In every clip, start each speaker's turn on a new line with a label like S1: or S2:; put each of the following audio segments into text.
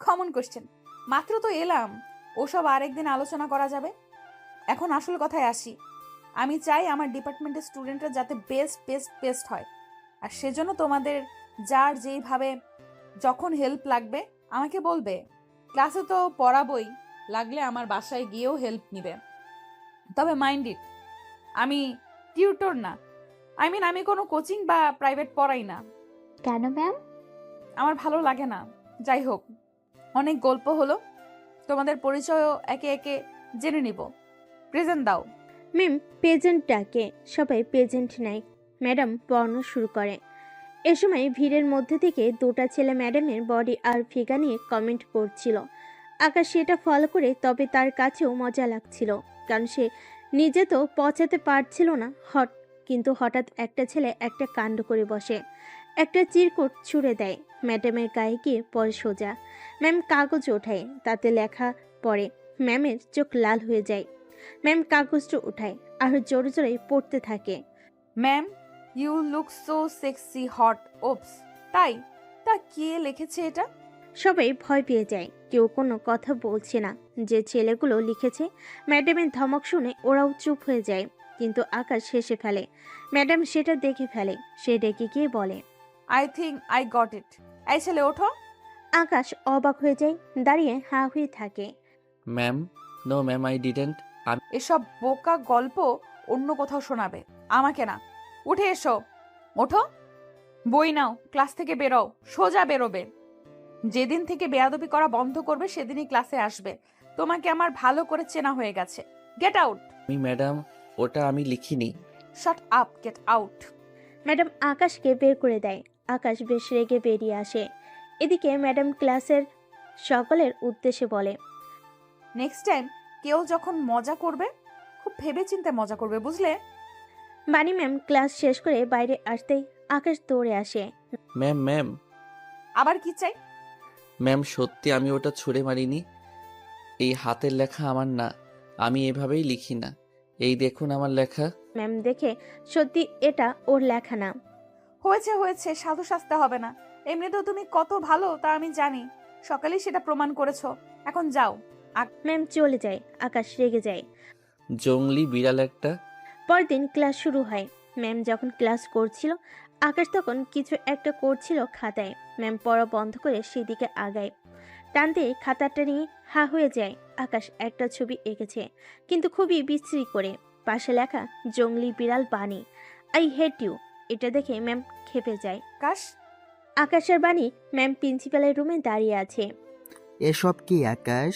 S1: Common question. মাত্র তো এলাম, ওসব আরেকদিন আলোচনা করা যাবে। এখন আসল কথায় আসি। আমি চাই আমার ডিপার্টমেন্টের স্টুডেন্টরা যাতে বেস্ট বেস্ট বেস্ট হয়। আর সেজন্য তোমাদের যার যেইভাবে যখন হেল্প লাগবে আমাকে বলবে। ক্লাসে তো পড়াবই, লাগলে আমার বাসায় গিয়েও হেল্প নিবে। তবে মাইন্ড ইট, আমি টিউটর না। আমি কোনো কোচিং বা প্রাইভেট পড়াই না।
S2: কেন ম্যাম?
S1: আমার ভালো লাগে না। যাই হোক, অনেক গল্প হলো, তোমাদের পরিচয়ও একে একে জেনে নিব। প্রেজেন্ট দাও।
S3: ম্যাম পেজেন্ট ডাকে, সবাই পেজেন্ট নেয়। ম্যাডাম পড়ানো শুরু করে। এ সময় ভিড়ের মধ্যে থেকে দুটা ছেলে ম্যাডামের বডি আর ফিগার নিয়ে কমেন্ট করছিল। আকাশ সেটা ফলো করে, তবে তার কাছেও মজা লাগছিল, কারণ সে নিজে তো পচাতে পারছিল না। কিন্তু হঠাৎ একটা ছেলে একটা কাণ্ড করে বসে, একটা চিরকুট ছুঁড়ে দেয় ম্যাডামের গায়ে গিয়ে পড়ে সোজা। ম্যাম কাগজ ওঠায়, তাতে লেখা পড়ে। ম্যামের চোখ লাল হয়ে যায়। ম্যাম কাগজটা উঠায় আর জোরে জোরে পড়তে থাকে।
S1: Ma'am, you look so sexy hot. Oops, তাই? তা কে লিখেছে এটা?
S3: সবাই ভয় পেয়ে যায়, কেউ কোনো কথা বলছে না। যে ছেলেগুলো লিখেছে, ম্যাডামের ধমক শুনে ওরাও চুপ হয়ে যায়। কিন্তু আকাশ হেসে ফেলে। ম্যাডাম সেটা দেখে ফেলে। সে ডেকে গিয়ে বলে,
S1: I think I got it. এই ছেলে ওঠো।
S3: আকাশ অবাক হয়ে যায়, দাঁড়িয়ে হাঁ হয়ে থাকে।
S4: Ma'am, no ma'am, I didn't.
S1: এসব বোকা গল্প অন্য কোথাও শোনাবে, আমাকে না। উঠে এসো। ওঠো, বই নাও, ক্লাস থেকে বেরো। সোজা বেরোবে। যেদিন থেকে বেয়াদবি করা বন্ধ করবে সেদিনই ক্লাসে আসবে। তোমাকে আমার ভালো করে চেনা হয়ে গেছে। Get out.
S4: ম্যাডাম, ওটা আমি লিখিনি।
S1: Shut up, get out.
S3: Madam আকাশকে বের করে দেয়। আকাশ বেশ রেগে বেরিয়ে আসে। এদিকে ম্যাডাম ক্লাসের সকলের উদ্দেশ্যে বলে,
S1: নেক্সট টাইম কেউ যখন মজা করবে, খুব ভেবেচিন্তে মজা করবে, বুঝলে?
S3: বানি ম্যাম ক্লাস শেষ করে বাইরে আসতেই আকাশ দৌড়ে আসে।
S4: ম্যাম ম্যাম
S1: আবার কি চাই?
S4: ম্যাম, সত্যি আমি ওটা ছুঁড়ে মারিনি। এই হাতের লেখা আমার না, আমি এভাবেই লিখি না। এই দেখুন আমার লেখা।
S3: ম্যাম দেখে সত্যি এটা ওর লেখা না।
S1: হয়েছে হয়েছে, সাধু সাজতে হবে না। এমনিতেও তুমি কত ভালো তা আমি জানি। সকালেই সেটা প্রমাণ করেছো। এখন যাও।
S3: ম্যাম চলে যায়। আকাশ রেগে যায়।
S4: জংলি বিড়াল একটা।
S3: পরদিন ক্লাস শুরু হয়। ম্যাম যখন ক্লাস করছিল, আকাশ তখন কিছু একটা করছিল খাতায়। ম্যাম পড়া বন্ধ করে সেদিকে আগায়। টানতে খাতাটা নিয়ে হা হয়ে যায়। আকাশ একটা ছবি এঁকেছে, কিন্তু খুবই বিশ্রী করে। পাশে লেখা, জংলি বিড়াল বানি, আই হেট ইউ। এটা দেখে ম্যাম খেপে যায়।
S1: কাশ।
S3: আকাশের বাণী ম্যাম প্রিন্সিপালের রুমে দাঁড়িয়ে আছে।
S5: এসব কি আকাশ?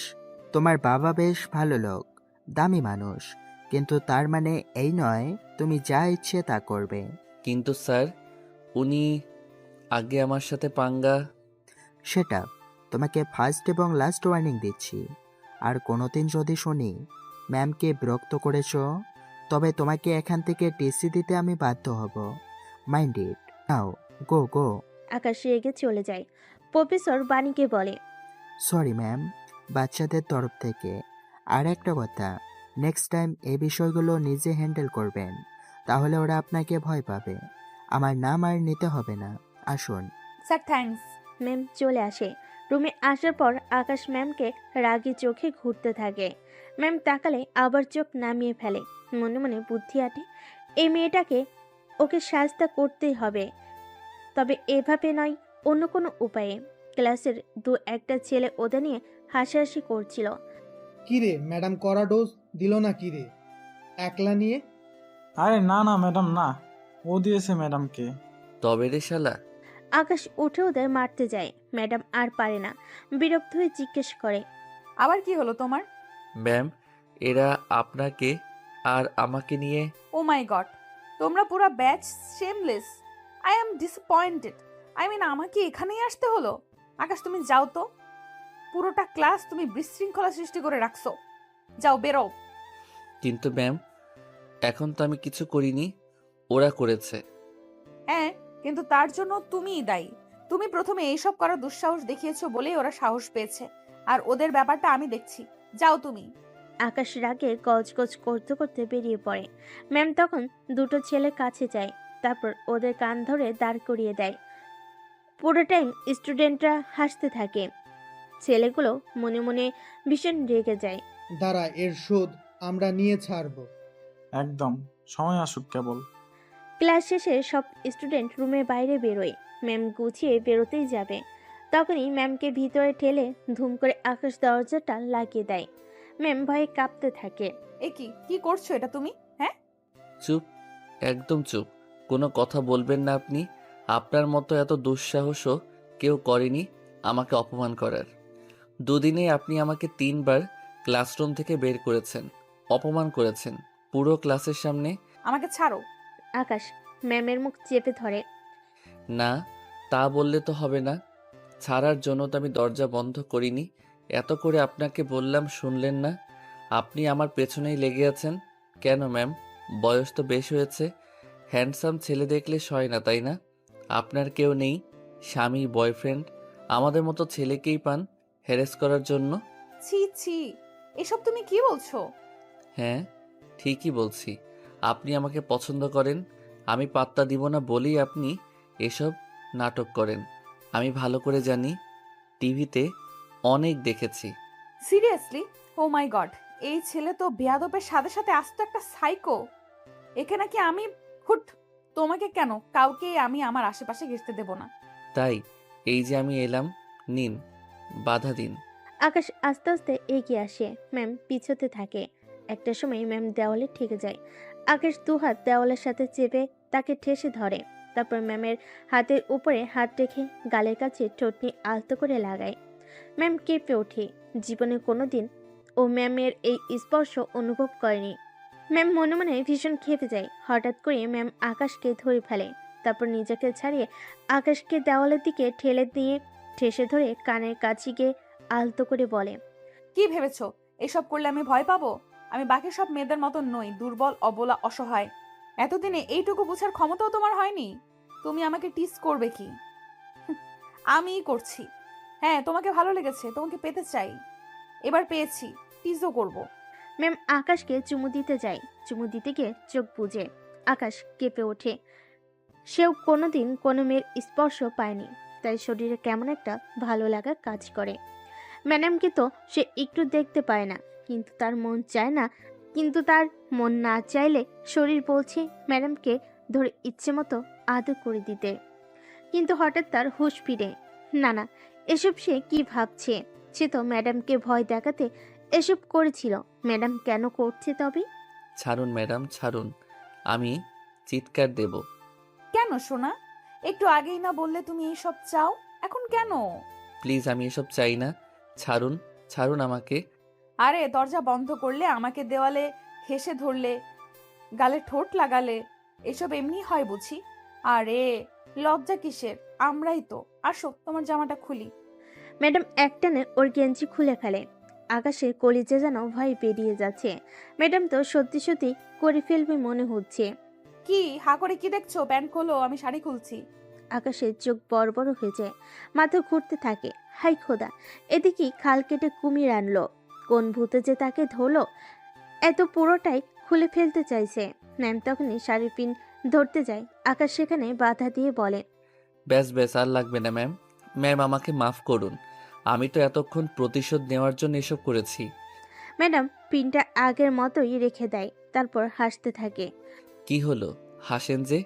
S5: তোমার বাবা বেশ ভালো লোক, দামি মানুষ, কিন্তু তার মানে এই নয় তুমি যা ইচ্ছে তা করবে।
S4: কিন্তু স্যার, উনি আগে আমার সাথে পাঙ্গা।
S5: সেটা তোমাকে ফার্স্ট এবং লাস্ট ওয়ার্নিং দিচ্ছি। আর কোনোদিন যদি শুনি ম্যামকে বিরক্ত করেছ, তবে তোমাকে এখান থেকে টিসি দিতে আমি বাধ্য হব। Mind it. নাও, গো গো।
S3: আকাশ রেগে চলে যায়। প্রফেসর বাণীকে বলে,
S5: সরি ম্যাম, বাচ্চাদের তরফ থেকে। আর একটা কথা, নেক্সট টাইম এই বিষয়গুলো নিজে হ্যান্ডেল করবেন, তাহলে ওরা আপনাকে ভয় পাবে। আমার নাম আর নিতে হবে না। আসুন।
S1: Sir, thanks.
S3: ম্যাম চলে আসে। রুমে আসার পর আকাশ ম্যামকে রাগী চোখে ঘুরতে থাকে। ম্যাম তাকালে আবার চোখ নামিয়ে ফেলে। মনে মনে বুদ্ধি আটে, এই মেয়েটাকে ওকে শাস্তা করতেই হবে, তবে এভাবে নয়, অন্য কোনো উপায়ে। ক্লাসের দু একটা ছেলে ওদের নিয়ে হাসাহাসি করছিল।
S6: কিরে ম্যাডাম কড়া ডোজ দিল না কিরে, একলা নিয়ে?
S7: আরে না না ম্যাডাম, না, ও দিয়েছে ম্যাডামকে।
S4: তবে রে শালা।
S3: আকাশ উঠে ওদের মারতে যায়। ম্যাডাম আর পারে না, বিরক্ত হয়ে জিজ্ঞেস করে,
S1: আবার কি হলো তোমার?
S4: ম্যাম, এরা আপনাকে আর আমাকে নিয়ে।
S1: ও মাই গড, তোমরা পুরো batch shameless. I am disappointed. আমাকে এখানেই আসতে হলো। আকাশ, তুমি যাও তো। পুরোটা ক্লাস তুমি বিশৃঙ্খলা সৃষ্টি করে রাখছো। যাও, বেরো।
S4: কিন্তু ম্যাম, এখন তো আমি কিছু করিনি, ওরা করেছে।
S1: হ্যাঁ, কিন্তু তার জন্য তুমিই দায়ী। তুমি প্রথমে এইসব করার দুঃসাহস দেখিয়েছো বলেই ওরা সাহস পেয়েছে। আর ওদের ব্যাপারটা আমি দেখছি। যাও তুমি।
S3: আকাশ রাগে গজগজ করতে করতে বেরিয়ে পড়ে। ম্যাম তখন দুটো ছেলের কাছে যায়, তারপর ওদের কান ধরে দাঁড় করিয়ে দেয়। পুরো টাইম স্টুডেন্টরা হাসতে থাকে। ছেলেগুলো মনে মনে ভীষণ রেগে যায়।
S6: দাঁড়া, এর শোধ আমরা নিয়ে ছাড়বো।
S7: একদম, সময় আসুক কেবল।
S3: ক্লাস শেষে সব স্টুডেন্ট রুমের বাইরে বেরোয়। ম্যাম গুছিয়ে বেরোতেই যাবে, তখনই ম্যামকে ভিতরে ঠেলে ধুম করে আকাশ দরজাটা লাগিয়ে দেয়। ম্যাম ভয়ে কাঁপতে থাকে।
S1: এ কি কি করছো এটা তুমি? হ্যাঁ,
S4: চুপ, একদম চুপ। কোনো কথা বলবেন না আপনি। আপনার মতো এত দুঃসাহসও কেউ করেনি আমাকে অপমান করার। দুদিনেই আপনি আমাকে 3বার ক্লাসরুম থেকে বের করেছেন, অপমান করেছেন পুরো ক্লাসের সামনে।
S1: আমাকে ছাড়ো।
S3: আকাশ ম্যামের মুখ চেপে ধরে।
S4: না, তা বললে তো হবে না। ছাড়ার জন্য তো আমি দরজা বন্ধ করিনি। এত করে আপনাকে বললাম, শুনলেন না। আপনি আমার পেছনেই লেগে আছেন কেন ম্যাম? বয়স তো বেশ হয়েছে। হ্যান্ডসাম ছেলে দেখলে সয় না, তাই না? আপনার কেউ নেই, স্বামী, বয়ফ্রেন্ড? আমাদের মতো ছেলেকেই পান হ্যারেস করার জন্য।
S1: ছি ছি, এসব তুমি কি বলছো?
S4: হ্যাঁ, ঠিকই বলছি। আপনি আমাকে পছন্দ করেন, আমি পাত্তা দিব না বলেই আপনি এসব নাটক করেন। আমি ভালো করে জানি, টিভিতে অনেক দেখেছি।
S1: সিরিয়াসলি? ও মাই গড, এই ছেলে তো বেয়াদবের সাথে সাথে আস্ত একটা সাইকো। একে নাকি আমি হুট, তোমাকে কেন, কাউকে আমি আমার আশেপাশে ঘেঁষতে দেব না।
S4: তাই এই যে আমি এলাম, নিন, বাধা দিন।
S3: আকাশ আস্তে আস্তে এগিয়ে আসে। ম্যাম পিছোতে থাকে। একটা সময় ম্যাম দেওয়ালে ঠেকে যায়। আকাশ দুহাত দেওয়ালের সাথে চেপে তাকে ঠেসে ধরে। তারপর ম্যামের হাতের উপরে হাত রেখে গালের কাছে ঠোঁটনি আলতো করে লাগায়। ম্যাম কেঁপে ওঠে। জীবনে কোনোদিন ও ম্যামের এই স্পর্শ অনুভব করেনি। ম্যাম মনে মনে ভীষণ খেপে যায়। হঠাৎ করে ম্যাম আকাশকে ধরে ফেলে। তারপর নিজেকে ছাড়িয়ে আকাশকে দেওয়ালের দিকে ঠেলে দিয়ে ঠেসে ধরে কানের কাছে গিয়ে আলতো করে বলে,
S1: কি ভেবেছো এসব করলে আমি ভয় পাবো? আমি বাকি সব মেয়েদের মতো নই, দুর্বল, অবলা, অসহায়। এতদিনে এইটুকু বোঝার ক্ষমতাও তোমার হয়নি? তুমি আমাকে টিস করবে কি? আমিই করছি। হ্যাঁ, তোমাকে ভালো লেগেছে, তোমাকে পেতে চাই। এবার পেয়েছি, টিজও করব।
S3: ম্যাম আকাশকে চুমু দিতে যায়। চুমু দিতে গিয়ে চোখ বুজে আকাশ কেঁপে ওঠে। সেও কোনোদিন কোনো মেয়ের স্পর্শ পায়নি, তাই শরীরে কেমন একটা ভালো লাগা কাজ করে। ম্যাডামকে তো সে একটু দেখতে পায় না, কিন্তু তার মন চায় না। কিন্তু তার মন না চাইলে শরীর বলছে ম্যাডামকে ধরে ইচ্ছে মতো আদর করে দিতে। কিন্তু হঠাৎ তার হুঁশ ফিরে। না না, এসব সে কি ভাবছে? সে তো ম্যাডামকে ভয় দেখাতে এসব করেছিল। ম্যাডাম কেন করছে তবে?
S4: ছাড়ুন ম্যাডাম, ছাড়ুন। আমি চিৎকার দেব।
S1: কেন সোনা? একটু আগেই না বললে তুমি এইসব চাও, এখন কেন?
S4: প্লিজ, আমি এসব চাই না। ছাড়ুন, ছাড়ুন আমাকে।
S1: আরে দরজা বন্ধ করলে, আমাকে দেওয়ালে হেসে ধরলে, গালে ঠোঁট লাগালে, এসব এমনি হয় বুঝি? আরে লজ্জা কিসের? আমরাই তো। আসো, তোমার জামাটা খুলি।
S3: ম্যাডাম একটানে ওর গেঞ্জি খুলে ফেলে। আকাশের কলিজা যেন ভয় বেরিয়ে যাচ্ছে। ম্যাডাম তো সত্যি সত্যি করে ফেলবে মনে হচ্ছে।
S1: কি হা করে কি দেখছো? প্যান্ট খোলো, আমি শাড়ি খুলছি।
S3: আকাশের চোখ বড় বড় হয়ে যায়, মাথা ঘুরতে থাকে। হাই খোদা, এদিকে খাল কেটে কুমির আনলো। কোন ভূতে যে তাকে ধরলো? এত পুরোটাই খুলে ফেলতে চাইছে। ম্যাম তখনই শাড়ির পিন ধরতে যায়। আকাশ সেখানে বাধা দিয়ে বলে,
S4: ব্যাস ব্যাস, আর লাগবে না ম্যাম। ম্যাম, আমাকে মাফ করুন। আমি তো এতক্ষণ প্রতিশোধ নেওয়ার জন্য এসব করেছি।
S3: ম্যাডাম পিনটা আগের মতোই রেখে দেয়। তারপর হাসতে থাকে।
S4: কি হলো, হাসেন যে?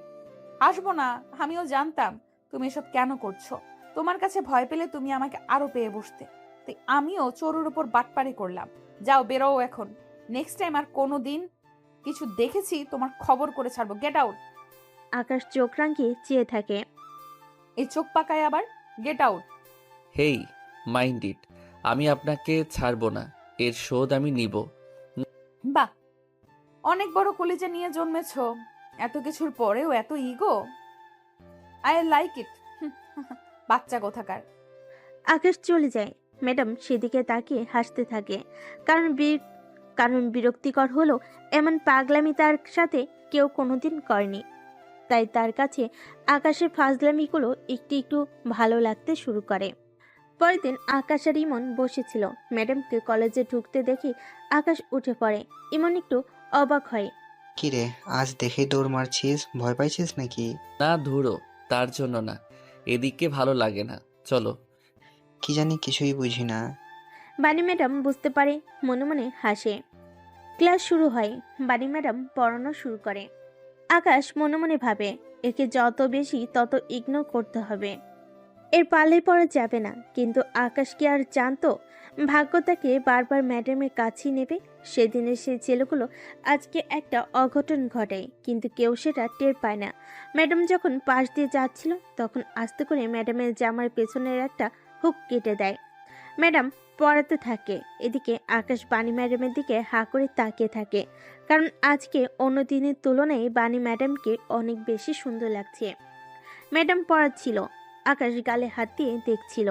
S1: আসবো না, আমিও জানতাম তুমি এসব কেন করছো। তোমার কাছে ভয় পেলে তুমি আমাকে আরো পেয়ে বসতে, তাই আমিও চোরের উপর বাটপারি করলাম। যাও, বেরো এখন। নেক্সট টাইম আর কোনো দিন কিছু দেখেছি তোমার খবর করে ছাড়বো। Get out.
S3: আকাশ চোখ রাঙিয়ে চেয়ে থাকে।
S1: এই চোখ পাকায় আবার। Get out.
S4: Hey, mind it. আমি আপনাকে ছাড়বো না, এর শোধ আমি নিব।
S1: বাহ, অনেক বড় কলিজা নিয়ে জন্মেছো। এত কিছুর পরেও এত ইগো। I like it. বাচ্চা কোথাকার।
S3: আকাশ চলে যায়। ম্যাডাম সেদিকে তাকিয়ে হাসতে থাকে। কারণ বিরক্তিকর হলো এমন পাগলামি তার সাথে কেউ কোনোদিন করেনি। তাই তার কাছে আকাশের ফাজলামিগুলো একটু একটু ভালো লাগতে শুরু করে। পরের দিন আকাশ আর ইমন বসেছিল। ম্যাডামকে কলেজে ঢুকতে দেখে আকাশ উঠে পড়ে। ইমন একটু অবাক হয়।
S2: কিরে, আজ দেখেই দৌড় মারছিস? ভয় পাইছিস নাকি?
S4: না ধুরো, তার জন্য না। এদিকে ভালো লাগে না, চলো।
S2: কি জানি কিছুই বুঝি না।
S3: বানি ম্যাডাম বুঝতে পারে, মনে মনে হাসে। ক্লাস শুরু হয়, বানি ম্যাডাম পড়ানো শুরু করে। আকাশ মনে মনে ভাবে, একে যত বেশি তত ইগনোর করতে হবে, এর পাল্লায় পড়া যাবে না। কিন্তু আকাশ কি আর জানতো ভাগ্য তাকে বারবার ম্যাডামের কাছেই নেবে। সেদিনের সেই ছেলেগুলো আজকে একটা অঘটন ঘটায়, কিন্তু কেউ সেটা টের পায় না। ম্যাডাম যখন পাশ দিয়ে যাচ্ছিল তখন আস্তে করে ম্যাডামের জামার পেছনের একটা হুক কেটে দেয়। ম্যাডাম পড়াতে থাকে, এদিকে আকাশ বানি ম্যাডামের দিকে হাঁ করে তাকিয়ে থাকে, কারণ আজকে অন্য দিনের তুলনায় বানি ম্যাডামকে অনেক বেশি সুন্দর লাগছে। ম্যাডাম পড়াচ্ছিল, আকাশ গালে হাত দিয়ে দেখছিল।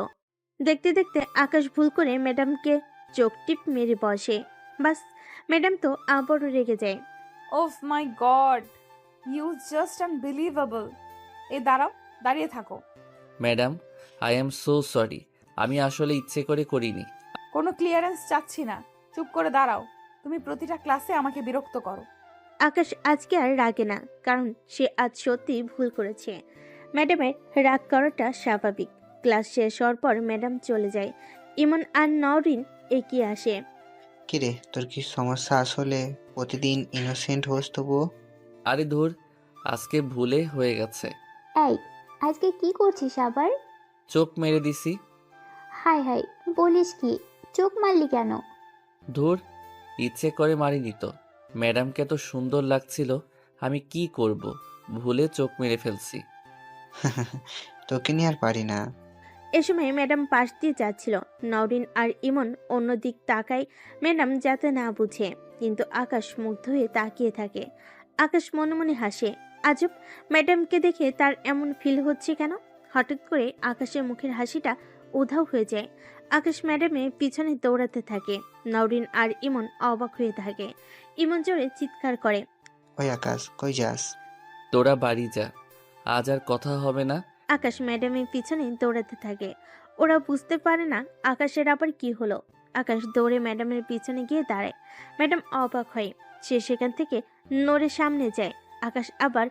S3: দেখতে দেখতে আকাশ ভুল করে ম্যাডামকে চোখ টিপ মেরে বসে। বাস, ম্যাডাম তো আবারও রেগে যায়।
S1: ওফ মাই গড, ইউ জাস্ট আনবিলিভেবল। দাঁড়াও, দাঁড়িয়ে থাকো।
S4: Madam, I am so sorry. আমি আসলে ইচ্ছে করে করিনি।
S1: কোনো ক্লিয়ারেন্স চাচ্ছি না, চুপ করে দাঁড়াও। তুমি প্রতিটা ক্লাসে আমাকে বিরক্ত করো।
S3: আকাশ আজকে আর রাগে না, কারণ সে আজ সত্যি ভুল করেছে। ম্যাডামের রাগ করাটা স্বাভাবিক। ক্লাস শেষ হওয়ার পর ম্যাডাম চলে যায়। ইমন আর নওরিন এগিয়ে আসে।
S2: কিরে, তোর কি সমস্যা? আসলে প্রতিদিন ইনোসেন্ট হোস তবুও।
S4: আরে ধুর, আজকে ভুলে হয়ে গেছে।
S8: এই, আজকে কি করছিস আবার?
S4: চোখ মেরে দিছি।
S8: হাই হাই, বলিস কি? চোখ মারলি কেন?
S4: ধুর, ইচ্ছে করে মারিনি তো। ম্যাডামকে এত সুন্দর লাগছিল, আমি কি করব, ভুলে চোখ মেরে ফেলছি।
S2: তোকে নিয়ে আর পারি না।
S3: এ সময় ম্যাডাম পাশ দিয়ে যাচ্ছিল। নওরিন আর ইমন অন্য দিক তাকায় ম্যাডাম যাতে না বুঝে, কিন্তু আকাশ মুগ্ধ হয়ে তাকিয়ে থাকে। আকাশ মনে মনে হাসে। আজব, ম্যাডামকে দেখে তার এমন ফিল হচ্ছে কেন? হঠাৎ করে আকাশের মুখের হাসিটা উধাও হয়ে যায়। আকাশ ম্যাডামের পিছনে দৌড়াতে থাকে। নওরিন আর ইমন অবাক হয়ে থাকে। ইমন জোরে চিৎকার করে।
S2: ওই আকাশ, কই যাস?
S4: তোরা বাড়ি যা, আজ আর কথা হবে না।
S3: আকাশ ম্যাডামের পিছনে দৌড়াতে থাকে। ওরা বুঝতে পারে না আকাশের আবার কি হলো। আকাশ দৌড়ে ম্যাডামের পিছনে গিয়ে দাঁড়ায়। ম্যাডাম অবাক হয়, সে সেখান থেকে নড়ে সামনে যায়। আকাশ আবার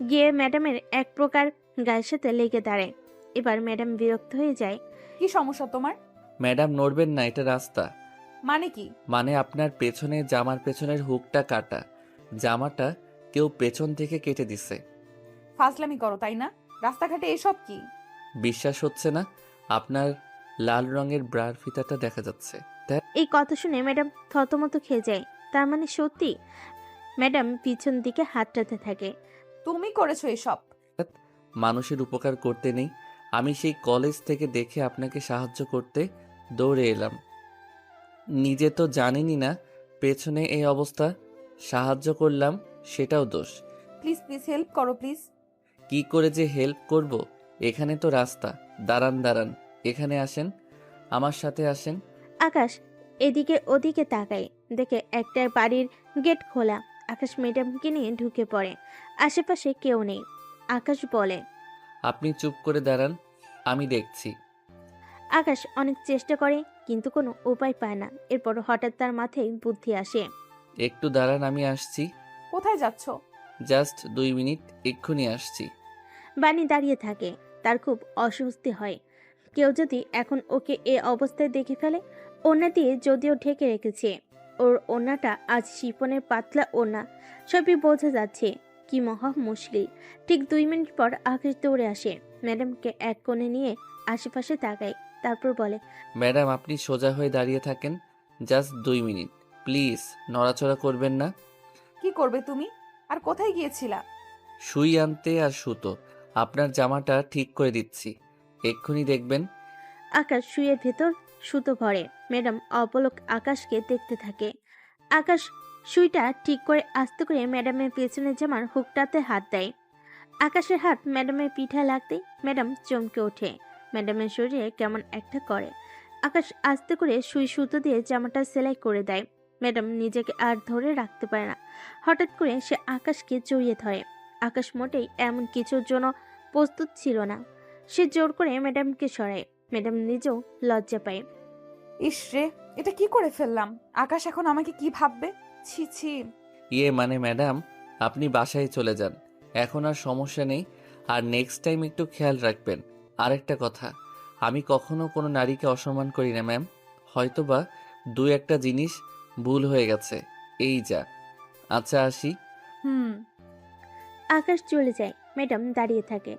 S3: গিয়ে ম্যাডামের এক প্রকার গায়ের সাথে লেগে দাঁড়ায়। এবার ম্যাডাম বিরক্ত হয়ে যায়।
S1: কি সমস্যা তোমার?
S4: ম্যাডাম নড়বেন না, এটা রাস্তা।
S1: মানে কি?
S4: মানে আপনার পেছনে জামার পেছনের হুকটা কাটা। জামাটা কেউ পেছন থেকে কেটে দিছে।
S1: ফাজলামি করো তাই না? রাস্তাঘাটে এসব কি?
S4: বিশ্বাস হচ্ছে না? আপনার লাল রঙের ব্রার ফিতাটা দেখা যাচ্ছে।
S3: এই কথা শুনে ম্যাডাম থতমত খেয়ে যায়। তার মানে সত্যি? ম্যাডাম পিছন দিকে হাতটাতে থাকে।
S1: তুমি করেছো এসব?
S4: মানুষের উপকার করতে নেই? আমি সেই কলেজ থেকে দেখে আপনাকে সাহায্য করতে দৌড়ে এলাম। নিজে তো জানেনই না পেছনে এই অবস্থা, সাহায্য করলাম, সেটাও দোষ।
S1: প্লিজ প্লিজ হেল্প করো প্লিজ।
S4: কি করে যে হেল্প করব? এখানে তো রাস্তা। দাঁড়ান দাঁড়ান, এখানে আসেন, আমার সাথে আসেন।
S3: আকাশ এদিকে ওদিকে তাকায়, দেখে একটা বাড়ির গেট খোলা। আকাশ ম্যাডামকে নিয়ে ঢুকে পড়ে। আশেপাশে কেউ নেই। আকাশ বলে।
S4: আপনি চুপ করে দাঁড়ান, আমি দেখছি।
S3: আকাশ অনেক চেষ্টা করে, কিন্তু কোনো উপায় পায় না। এরপর হঠাৎ তার মাথায় বুদ্ধি আসে।
S4: একটু দাঁড়ান, আমি আসছি।
S1: কোথায় যাচ্ছ?
S4: জাস্ট 2 মিনিট, এক্ষুনি আসছি।
S3: বানি দাঁড়িয়ে থাকে। তার খুব অস্বস্তি হয়। কেউ যদি এখন ওকে এ অবস্থায় দেখে ফেলে। ওড়না দিয়ে যদিও ঢেকে রেখেছে, ওর ওড়নাটা আজ শিফনের পাতলা ওড়না, সবই বোঝা যাচ্ছে। কি মহা মুশকিল। ঠিক 2 মিনিট পর আকাশ দৌড়ে আসে। ম্যাডামকে এক কোণে নিয়ে আশেপাশে তাকায়, তারপর বলে।
S4: ম্যাডাম, আপনি সোজা হয়ে দাঁড়িয়ে থাকেন, জাস্ট 2 মিনিট, প্লিজ। নড়াচড়া করবেন না।
S1: কি করবে তুমি? আর কোথায় গিয়েছিলা?
S4: সুই আনতে আর সুতো। আপনার জামাটা ঠিক করে দিচ্ছি, এক্ষুনি দেখবেন।
S3: আকাশ শুয়ের ভেতর সুতো ভরে। ম্যাডাম অপলক আকাশকে দেখতে থাকে। আকাশ সুইটা ঠিক করে আস্তে করে ম্যাডামের পেছনের জামার হুকটাতে হাত দেয়। আকাশের হাত ম্যাডামের পিঠায় লাগতেই ম্যাডাম চমকে ওঠে। ম্যাডামের শরীরে কেমন একটা করে। আকাশ আস্তে করে সুই সুতো দিয়ে জামাটা সেলাই করে দেয়। ম্যাডাম নিজেকে আর ধরে রাখতে পারে না। হঠাৎ করে সে আকাশকে জড়িয়ে ধরে। আকাশ মোটেই এমন কিছুর জন্য প্রস্তুত ছিল না। সে জোর করে ম্যাডামকে সরায়। ম্যাডাম নিজেও লজ্জা পায়।
S1: ইস রে, এটা কি করে ফেললাম? আকাশ এখন আমাকে কি ভাববে? ছি ছি।
S4: মানে ম্যাডাম, আপনি বাসায় চলে যান, এখন আর সমস্যা নেই। আর নেক্সট টাইম একটু খেয়াল রাখবেন। আরেকটা কথা, আমি কখনো কোনো নারীকে অসম্মান করি না ম্যাম। হয়তোবা দু একটা জিনিস ভুল হয়ে গেছে, এই যা। আচ্ছা আসি।
S1: হুম।
S3: আকাশ চলে যায়, ম্যাডাম দাঁড়িয়ে থাকে।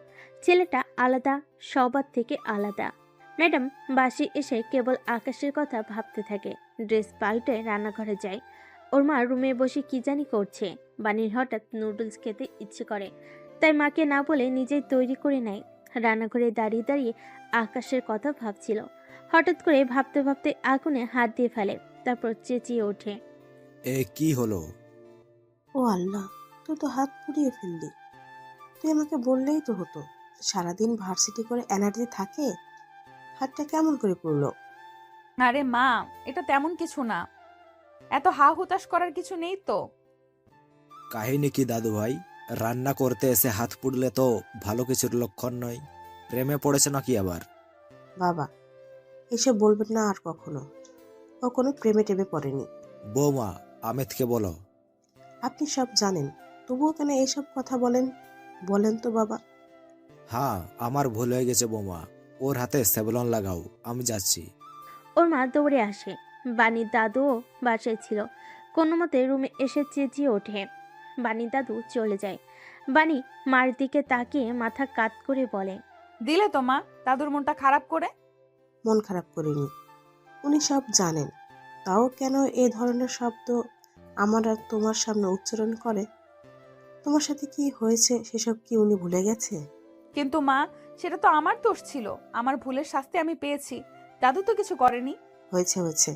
S3: ছেলেটা আলাদা, সবার থেকে আলাদা। ম্যাডাম বাসে এসে কেবল আকাশের কথা ভাবতে থাকে। ড্রেস পাল্টে রান্নাঘরে যায়। ওর মা রুমে বসে কি জানি করছে। বানির হঠাৎ নুডলস খেতে ইচ্ছে করে, তাই মাকে না বলে নিজেই তৈরি করে নেয়। রান্নাঘরে দাঁড়িয়ে দাঁড়িয়ে আকাশের কথা ভাবছিল। হঠাৎ করে ভাবতে ভাবতে আগুনে হাত দিয়ে ফেলে, তারপর চেঁচিয়ে ওঠে।
S9: এ কি হলো?
S10: ও আল্লাহ, তুই তো হাত পুড়িয়ে ফেললি। তুই আমাকে বললেই তো হতো। সারাদিন ভার্সিটি করে এনার্জি থাকে, হাতটা কেমন করে পড়লো?
S1: আরে মা, এটা তেমন কিছু না, এত হা হুতাশ করার কিছু নেই তো।
S9: কাহিনী কি দাদু ভাই? রান্না করতে এসে হাত পুড়লে তো ভালো কিছুর লক্ষণ নয়। প্রেমে পড়েছে নাকি আবার?
S10: বাবা, এসব বলবেন না আর কখনো। ও কোনো প্রেমে টেমে পড়েনি।
S9: বৌমা, আমিতকে বলো।
S10: আপনি সব জানেন, তবুও কেন এইসব কথা বলেন? বলেন তো বাবা।
S9: হ্যাঁ, আমার ভুল হয়ে গেছে বৌমা। ওর হাতে সেভলন লাগাও, আমি যাচ্ছি।
S3: ওর মা দৌড়ে আসে। বানির দাদুও বাসায় ছিল। কোনো মতে রুমে এসে চেঁচিয়ে ওঠে। বানির দাদু চলে যায়। বানি মার দিকে তাকিয়ে মাথা কাত করে বলে,
S1: দিলে তো মা দাদুর মনটা খারাপ করে।
S10: মন খারাপ করিনি, উনি সব জানেন। তাও কেন এই ধরনের শব্দ আমার আর তোমার সামনে উচ্চারণ করে? তোমার সাথে কি হয়েছে সেসব কি উনি ভুলে গেছে?
S1: কিন্তু মা, সেটা তো আমার দোষ ছিল, আমার ভুলের শাস্তি আমি পেয়েছি, দাদু তো কিছু করেনি।
S10: হয়েছে হয়েছে,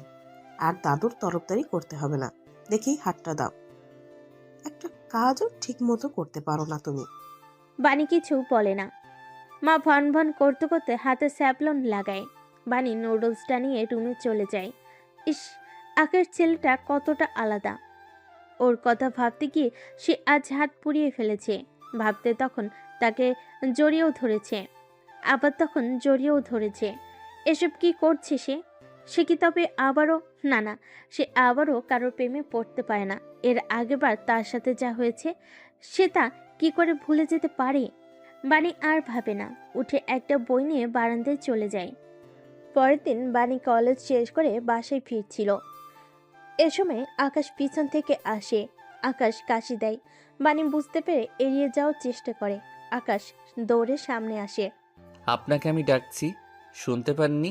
S10: আর দাদুর তরফদারি করতে হবে না। দেখি হাতটা দাও। একটা কাজও ঠিক মতো করতে পারো না তুমি।
S3: বানি কিছু বলে না। মা ভন ভন করতে করতে হাতে স্যাভলন লাগায়। বানি নুডলসটা নিয়ে রুমে চলে যায়। ইস, আকাশ ছেলেটা কতটা আলাদা। ওর কথা ভাবতে গিয়ে সে আজ হাত পুড়িয়ে ফেলেছে। ভাবতে তখন তাকে জড়িয়েও ধরেছে, আবার তখন জড়িয়েও ধরেছে। এসব কি করছে সে? সে কি তবে আবারও? না না, সে আবারও কারোর প্রেমে পড়তে পারে না। এর আগেবার তার সাথে যা হয়েছে সে তা কি করে ভুলে যেতে পারে? বানি আর ভাবে না, উঠে একটা বই নিয়ে বারান্দায় চলে যায়। পরের দিন বানি কলেজ শেষ করে বাসায় ফিরছিল। এ সময় আকাশ পিছন থেকে আসে। আকাশ কাশি দেয়। বানি বুঝতে পেরে এড়িয়ে যাওয়ার চেষ্টা করে। আকাশ দৌড়ে সামনে আসে।
S4: আপনাকে আমি ডাকছি, শুনতে পাননি?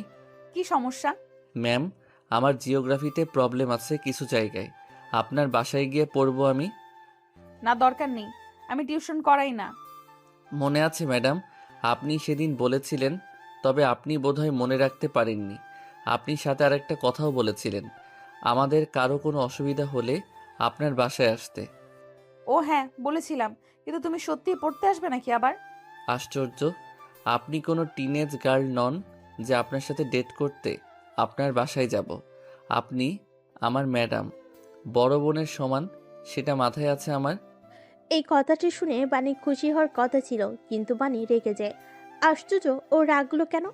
S1: কি সমস্যা?
S4: ম্যাম, আমার জিওগ্রাফিতে প্রবলেম আছে কিছু জায়গায়। আপনার বাসায় গিয়ে পড়বো আমি।
S1: না, দরকার নেই, আমি টিউশন করাই না।
S4: মনে আছে ম্যাডাম, আপনি সেদিন বলেছিলেন, তবে আপনি বোধহয় মনে রাখতে পারেননি। আপনি সাথে আরেকটা কথাও বলেছিলেন, আমাদের কারো কোনো অসুবিধা হলে আপনার বাসায় আসতে।
S1: ও হ্যাঁ, বলেছিলাম, কিন্তু তুমি সত্যিই পড়তে আসবে নাকি আবার?
S4: আশ্চর্য, আপনি কোনো টিনেজ গার্ল নন যে আপনার সাথে ডেট করতে আপনার বাসায় যাব। আপনি আমার ম্যাডাম, বড় বোনের সমান, সেটা মাথায় আছে আমার।
S3: এই কথাটি শুনে বানি খুশি হওয়ার কথা ছিল, কিন্তু বানি রেগে যায়। আশ্চর্য, ও রাগলো কেন?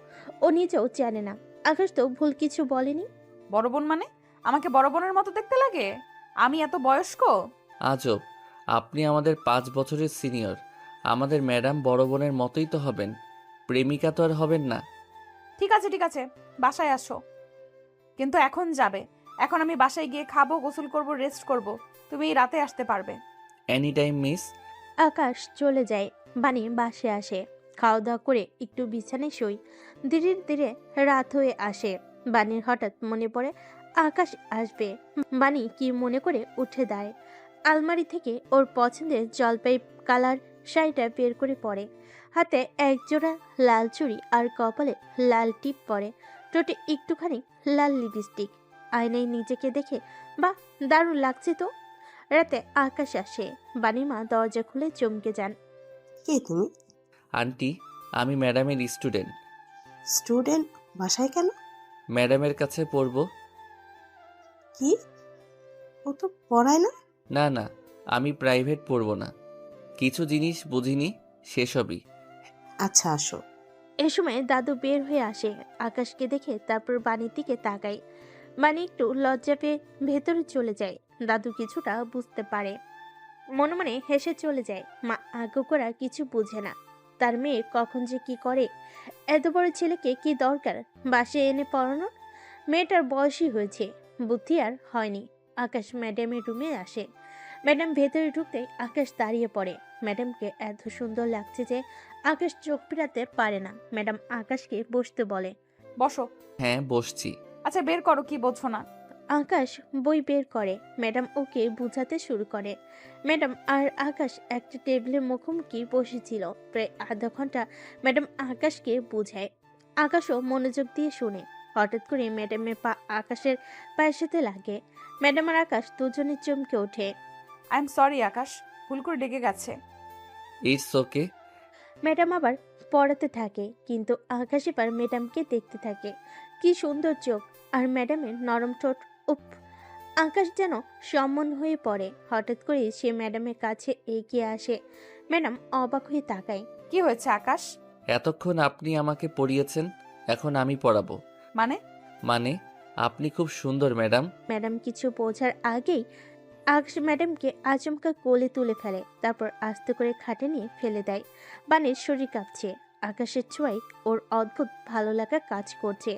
S3: ও নিজেও জানে না। আকাশ তো ভুল কিছু বলেনি।
S1: বড় বোন মানে আমাকে বড় বোনের মতো দেখতে লাগে? আমি এত বয়স্ক?
S4: আজব, আপনি আমাদের 5 বছরের সিনিয়র। আমাদের ম্যাডাম বড় বোনের মতোই তো হবেন, প্রেমিকা তো আর হবেন না।
S1: ঠিক আছে ঠিক আছে, বাসায় আসো, কিন্তু এখন যাবে। এখন আমি বাসায় গিয়ে খাবো, গোসল করব, রেস্ট করব। তুমি এই রাতে আসতে পারবে?
S4: Any time miss.
S3: আকাশ চলে যায়। বানি বাসে আসে, খাওয়া দাওয়া করে একটু বিছানায় শুই। ধীরে ধীরে রাত হয়ে আসে। বানির হঠাৎ মনে পড়ে আকাশ আসবে। বানি কি মনে করে উঠে দাঁড়ায়। আলমারি থেকে ওর পছন্দের জলপাই কালার শাড়িটা বের করে পরে। হাতে একজোড়া লাল চুড়ি আর কপালে লাল টিপ পরে। ঠোঁটে একটুখানি লাল লিপস্টিক। আয়নায় নিজেকে দেখে বাহ, দারুণ লাগছে তো। রাতে আকাশ আসে। বানির মা দরজা খুলে চমকে যান।
S10: কে তুমি?
S4: আন্টি, আমি ম্যাডামের স্টুডেন্ট।
S10: স্টুডেন্ট? বাসায় কেন?
S4: ম্যাডামের কাছে পড়বো।
S10: কি? ও তো পড়ায় না।
S4: না না, আমি প্রাইভেট পড়বো না, কিছু জিনিস বুঝিনি সেসবই।
S10: আচ্ছা আসো।
S3: এ সময় দাদু বের হয়ে আসে। আকাশকে দেখে তারপর বানির দিকে তাকায়। বানি একটু লজ্জা পেয়ে ভেতরে চলে যায়। দাদু কিছুটা বুঝতে পারে, মনে মনে হেসে চলে যায়। মা আগ্রহ করা কিছু বুঝে না। তার মেয়ে কখন যে কি করে। এত বড় ছেলেকে কি দরকার বাসায় এনে পড়ানোর? মেয়েটার বয়সই হয়েছে, বুদ্ধি আর হয়নি। আকাশ ম্যাডামের রুমে আসে। ম্যাডাম ভেতরে ঢুকতেই আকাশ দাঁড়িয়ে পড়ে। ম্যাডামকে এত সুন্দর লাগছে যে আকাশ চোখ ফেরাতে পারে না। ম্যাডাম আকাশকে বসতে বলে।
S1: বসো।
S4: হ্যাঁ বসছি।
S1: আচ্ছা বের করো, কি বোঝো না?
S3: আকাশ বই বের করে। ম্যাডাম ওকে বুঝাতে শুরু করে। ম্যাডাম আর আকাশ একটা টেবিলের মুখোমুখি বসেছিল। প্রায় আধা ঘন্টা ম্যাডাম আকাশকে বুঝায়। আকাশও মনোযোগ দিয়ে শুনে। হঠাৎ করে ম্যাডামের পা আকাশের পায়ের সাথে লাগে। ম্যাডাম আর আকাশ দুজনে চমকে ওঠে।
S1: আই এম সরি আকাশ, ভুল করে ডেকে গেছে।
S4: It's okay.
S3: ম্যাডাম আবার পড়াতে থাকে, কিন্তু আকাশ এবার ম্যাডামকে দেখতে থাকে। কি সুন্দর চোখ আর ম্যাডামের নরম ঠোঁট। উফ! আকাশ যেন সম্মন হয়ে পড়ে। হঠাৎ করে সে ম্যাডামের কাছে এগিয়ে আসে। ম্যাডাম অবাক হয়ে তাকায়।
S1: কি হয়েছে আকাশ?
S4: এতক্ষণ আপনি আমাকে পড়িয়েছেন, এখন আমি পড়াবো।
S1: মানে?
S4: মানে আপনি খুব সুন্দর ম্যাডাম।
S3: ম্যাডাম কিছু বোঝার আগেই আকাশ ম্যাডামকে আচমকা কোলে তুলে ফেলে, তারপর আস্তে করে খাটে নিয়ে ফেলে দেয়। বাণীর শরীর কাঁপছে। আকাশের ছোঁয়ায় ওর অদ্ভুত ভালো লাগা কাজ করছে।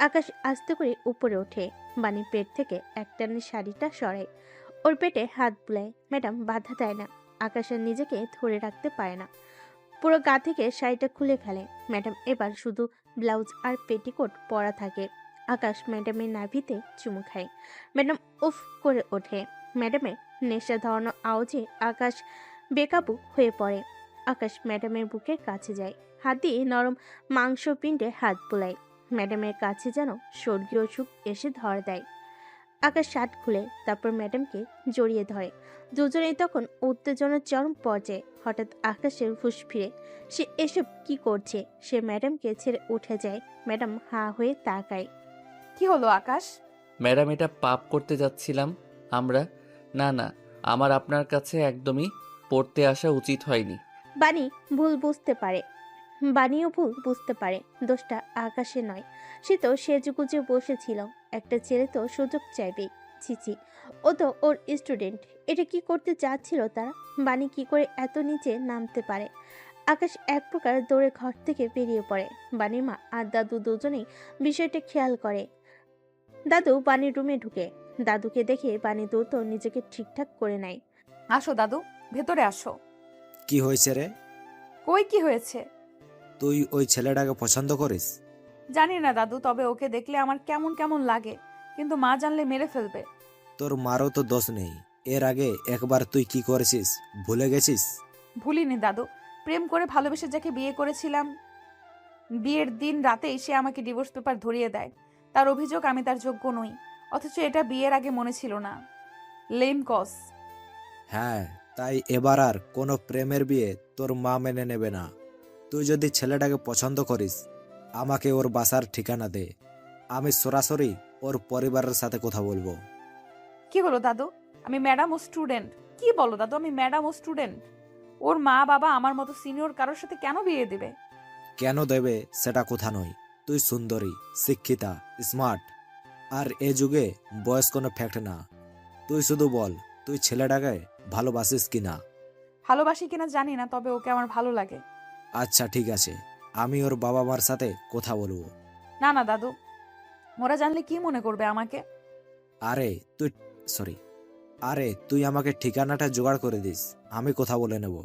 S3: আকাশ আস্তে করে উপরে ওঠে। বাণীর পেট থেকে একটানে শাড়িটা সরায়, ওর পেটে হাত বুলায়। ম্যাডাম বাধা দেয় না। আকাশ আর নিজেকে ধরে রাখতে পারে না, পুরো গা থেকে শাড়িটা খুলে ফেলে। ম্যাডাম এবার শুধু ব্লাউজ আর পেটিকোট পরা থাকে। আকাশ ম্যাডামের নাভিতে চুমু খায়। ম্যাডাম উফ করে ওঠে। ম্যাডামের নেশা ধরানো আওয়াজে আকাশ বেকাবু হয়ে পড়ে। আকাশ ম্যাডামের বুকের কাছে যায়, হাত দিয়ে নরম মাংসপিণ্ডে হাত বোলায়। ম্যাডামের কাছে যেন স্বর্গীয় সুখ এসে ধরা দেয়। আকাশ শার্ট খুলে তারপর ম্যাডামকে জড়িয়ে ধরে। দুজনেই তখন উত্তেজনার চরম পর্যায়ে। হঠাৎ আকাশের হুঁশ ফিরে। সে এসব কি করছে? সে ম্যাডামকে ছেড়ে উঠে যায়। ম্যাডাম হাঁ হয়ে তাকায়।
S1: কি হলো আকাশ?
S4: ম্যাডাম এটা পাপ করতে যাচ্ছিলাম আমরা। না না, আমার আপনার কাছে একদমই পড়তে আসা উচিত হয়নি।
S3: বাণী ভুল বুঝতে পারে। বাণীও ভুল বুঝতে পারে। দোষটা আকাশে নয়। সে তো সেজেগুজে বসেছিল। একটা ছেলে তো সুযোগ চাইবে। ছিছি, ও তো ওর স্টুডেন্ট। এটা কি করতে চাচ্ছিল তারা? বাণী কি করে এত নিচে নামতে পারে? আকাশ এক প্রকার দৌড়ে ঘর থেকে বেরিয়ে পড়ে। বাণীর মা আর দাদু দুজনেই বিষয়টা খেয়াল করে। দাদু বাণীর রুমে ঢুকে। দাদুকে দেখে বাণী দ্রুত নিজেকে ঠিকঠাক করে নেয়।
S1: আসো দাদু, ভেতরে আসো।
S9: কি হয়েছে রে?
S1: কই কি হয়েছে?
S9: তুই ওই ছেলেটাকে পছন্দ করিস?
S1: জানি না দাদু, তবে ওকে দেখলে আমার কেমন কেমন লাগে, কিন্তু মা জানলে মেরে ফেলবে।
S9: তোর মারও তো দোষ নেই। এর আগে একবার তুই কি করেছিস ভুলে গেছিস?
S1: ভুলিনি দাদু, প্রেম করে ভালোবেসে যাকে বিয়ে করেছিলাম, বিয়ের দিন রাতেই সে আমাকে ডিভোর্স পেপার ধরিয়ে দেয়। তার অভিযোগ আমি তার যোগ্য নই, অথচ এটা বিয়ের আগে মনে ছিল না। লেম কস।
S9: হ্যাঁ, তাই এবার আর কোনো প্রেমের বিয়ে তোর মা মেনে নেবে না। তুই যদি ছেলেটাকে পছন্দ করিস, আমাকে ওর বাসার ঠিকানা দে। আমি সরাসরি ওর পরিবারের সাথে কথা বলবো।
S1: কি হলো দাদু? আমি ম্যাডাম ও স্টুডেন্ট। কি বলো দাদু, আমি ম্যাডাম ও স্টুডেন্ট। ওর মা বাবা আমার মতো সিনিয়র কারোর সাথে কেন বিয়ে দেবে?
S9: কেন দেবে সেটা কথা নয়। তুই সুন্দরী, শিক্ষিতা, স্মার্ট, আর এ যুগে বয়স কোনো ফ্যাক্ট না। তুই শুধু বল, তুই ছেলেটাকে ভালোবাসিস কিনা?
S1: ভালোবাসি কিনা জানি না, তবে ওকে আমার ভালো লাগে।
S9: আচ্ছা ঠিক আছে, আমি ওর বাবা মার সাথে কথা বলবো।
S1: না না দাদু, ওরা জানলে কি মনে করবে আমাকে?
S9: আরে তুই আরে তুই আমাকে ঠিকানাটা জোগাড় করে দিস, আমি কথা বলে নেব।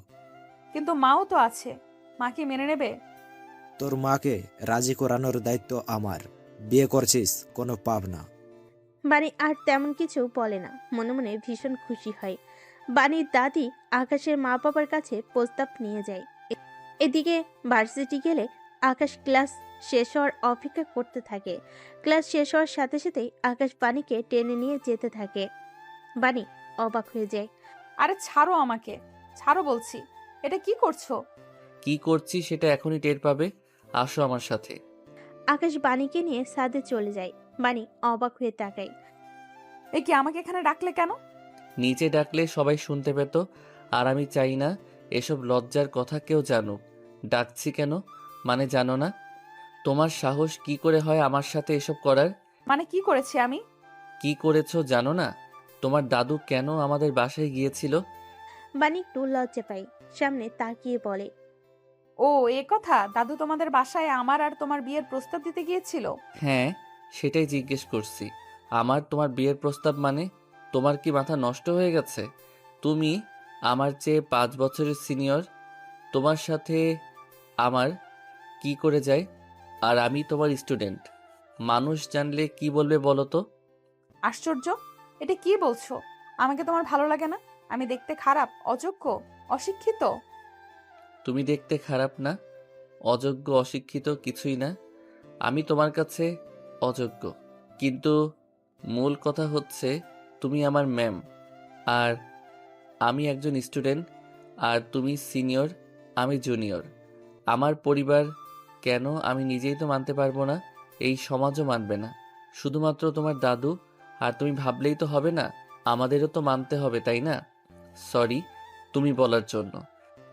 S1: কিন্তু মাও তো আছে, মা কি মেনে নেবে?
S9: তোর মাকে রাজি করানোর দায়িত্ব আমার। বিয়ে করছিস, কোনো পাপ না।
S3: বাণী আর তেমন কিছু বলে না, মনে মনে ভীষণ খুশি হয়। বাণীর দাদি আকাশের মা বাবার কাছে প্রস্তাব নিয়ে যায়। এদিকে ভার্সিটি গেলে আকাশ ক্লাস শেষ হওয়ার অপেক্ষা করতে থাকে। ক্লাস শেষ হওয়ার সাথে সাথেই আকাশ বাণীকে টেনে নিয়ে যেতে থাকে। বাণী অবাক হয়ে যায়।
S1: আরে ছাড়ো আমাকে, ছাড়ো বলছি। এটা কি করছো?
S4: কি করছি সেটা এখনই টের পাবে। আসো আমার সাথে।
S3: আকাশ বাণীকে নিয়ে ছাদে চলে যায়। বাণী অবাক হয়ে তাকায়।
S1: এ কি, আমাকে এখানে ডাকলে কেন?
S4: নিচে ডাকলে সবাই শুনতে পেত, আর আমি চাই না এসব লজ্জার কথা কেউ জানুক। ডাকছি কেন মানে জানো না? তোমার সাহস কি করে হয় আমার সাথে এসব করার?
S1: মানে কি করেছি আমি?
S4: কি করেছো জানো না? তোমার দাদু কেন আমাদের বাসায় গিয়েছিল?
S3: বাণী একটু লজ্জা পায়, সামনে তাকিয়ে বলে।
S1: ও এ কথা, দাদু তোমাদের বাসায় আমার আর তোমার বিয়ের প্রস্তাব দিতে গিয়েছিল?
S4: হ্যাঁ, সেটাই জিজ্ঞেস করছি। আমার তোমার বিয়ের প্রস্তাব মানে? তোমার কি মাথা নষ্ট হয়ে গেছে? তুমি আমার চেয়ে 5 বছরের সিনিয়র। তোমার সাথে আমার কি করে যায়? আর আমি তোমার স্টুডেন্ট। মানুষ জানলে কি বলবে বলো তো?
S1: আশ্চর্য, এটা কি বলছো? আমাকে তোমার ভালো লাগে না? আমি দেখতে খারাপ, অযোগ্য, অশিক্ষিত?
S4: তুমি দেখতে খারাপ না, অযোগ্য, অশিক্ষিত কিছুই না। আমি তোমার কাছে অযোগ্য, কিন্তু মূল কথা হচ্ছে তুমি আমার ম্যাম, আর আমি একজন স্টুডেন্ট। আর তুমি সিনিয়র, আমি জুনিয়র। আমার পরিবার কেন, আমি নিজেই তো মানতে পারবো না, এই সমাজও মানবে না। শুধুমাত্র তোমার দাদু আর তুমি ভাবলেই তো হবে না, আমাদেরও তো মানতে হবে, তাই না? সরি তুমি বলার জন্য।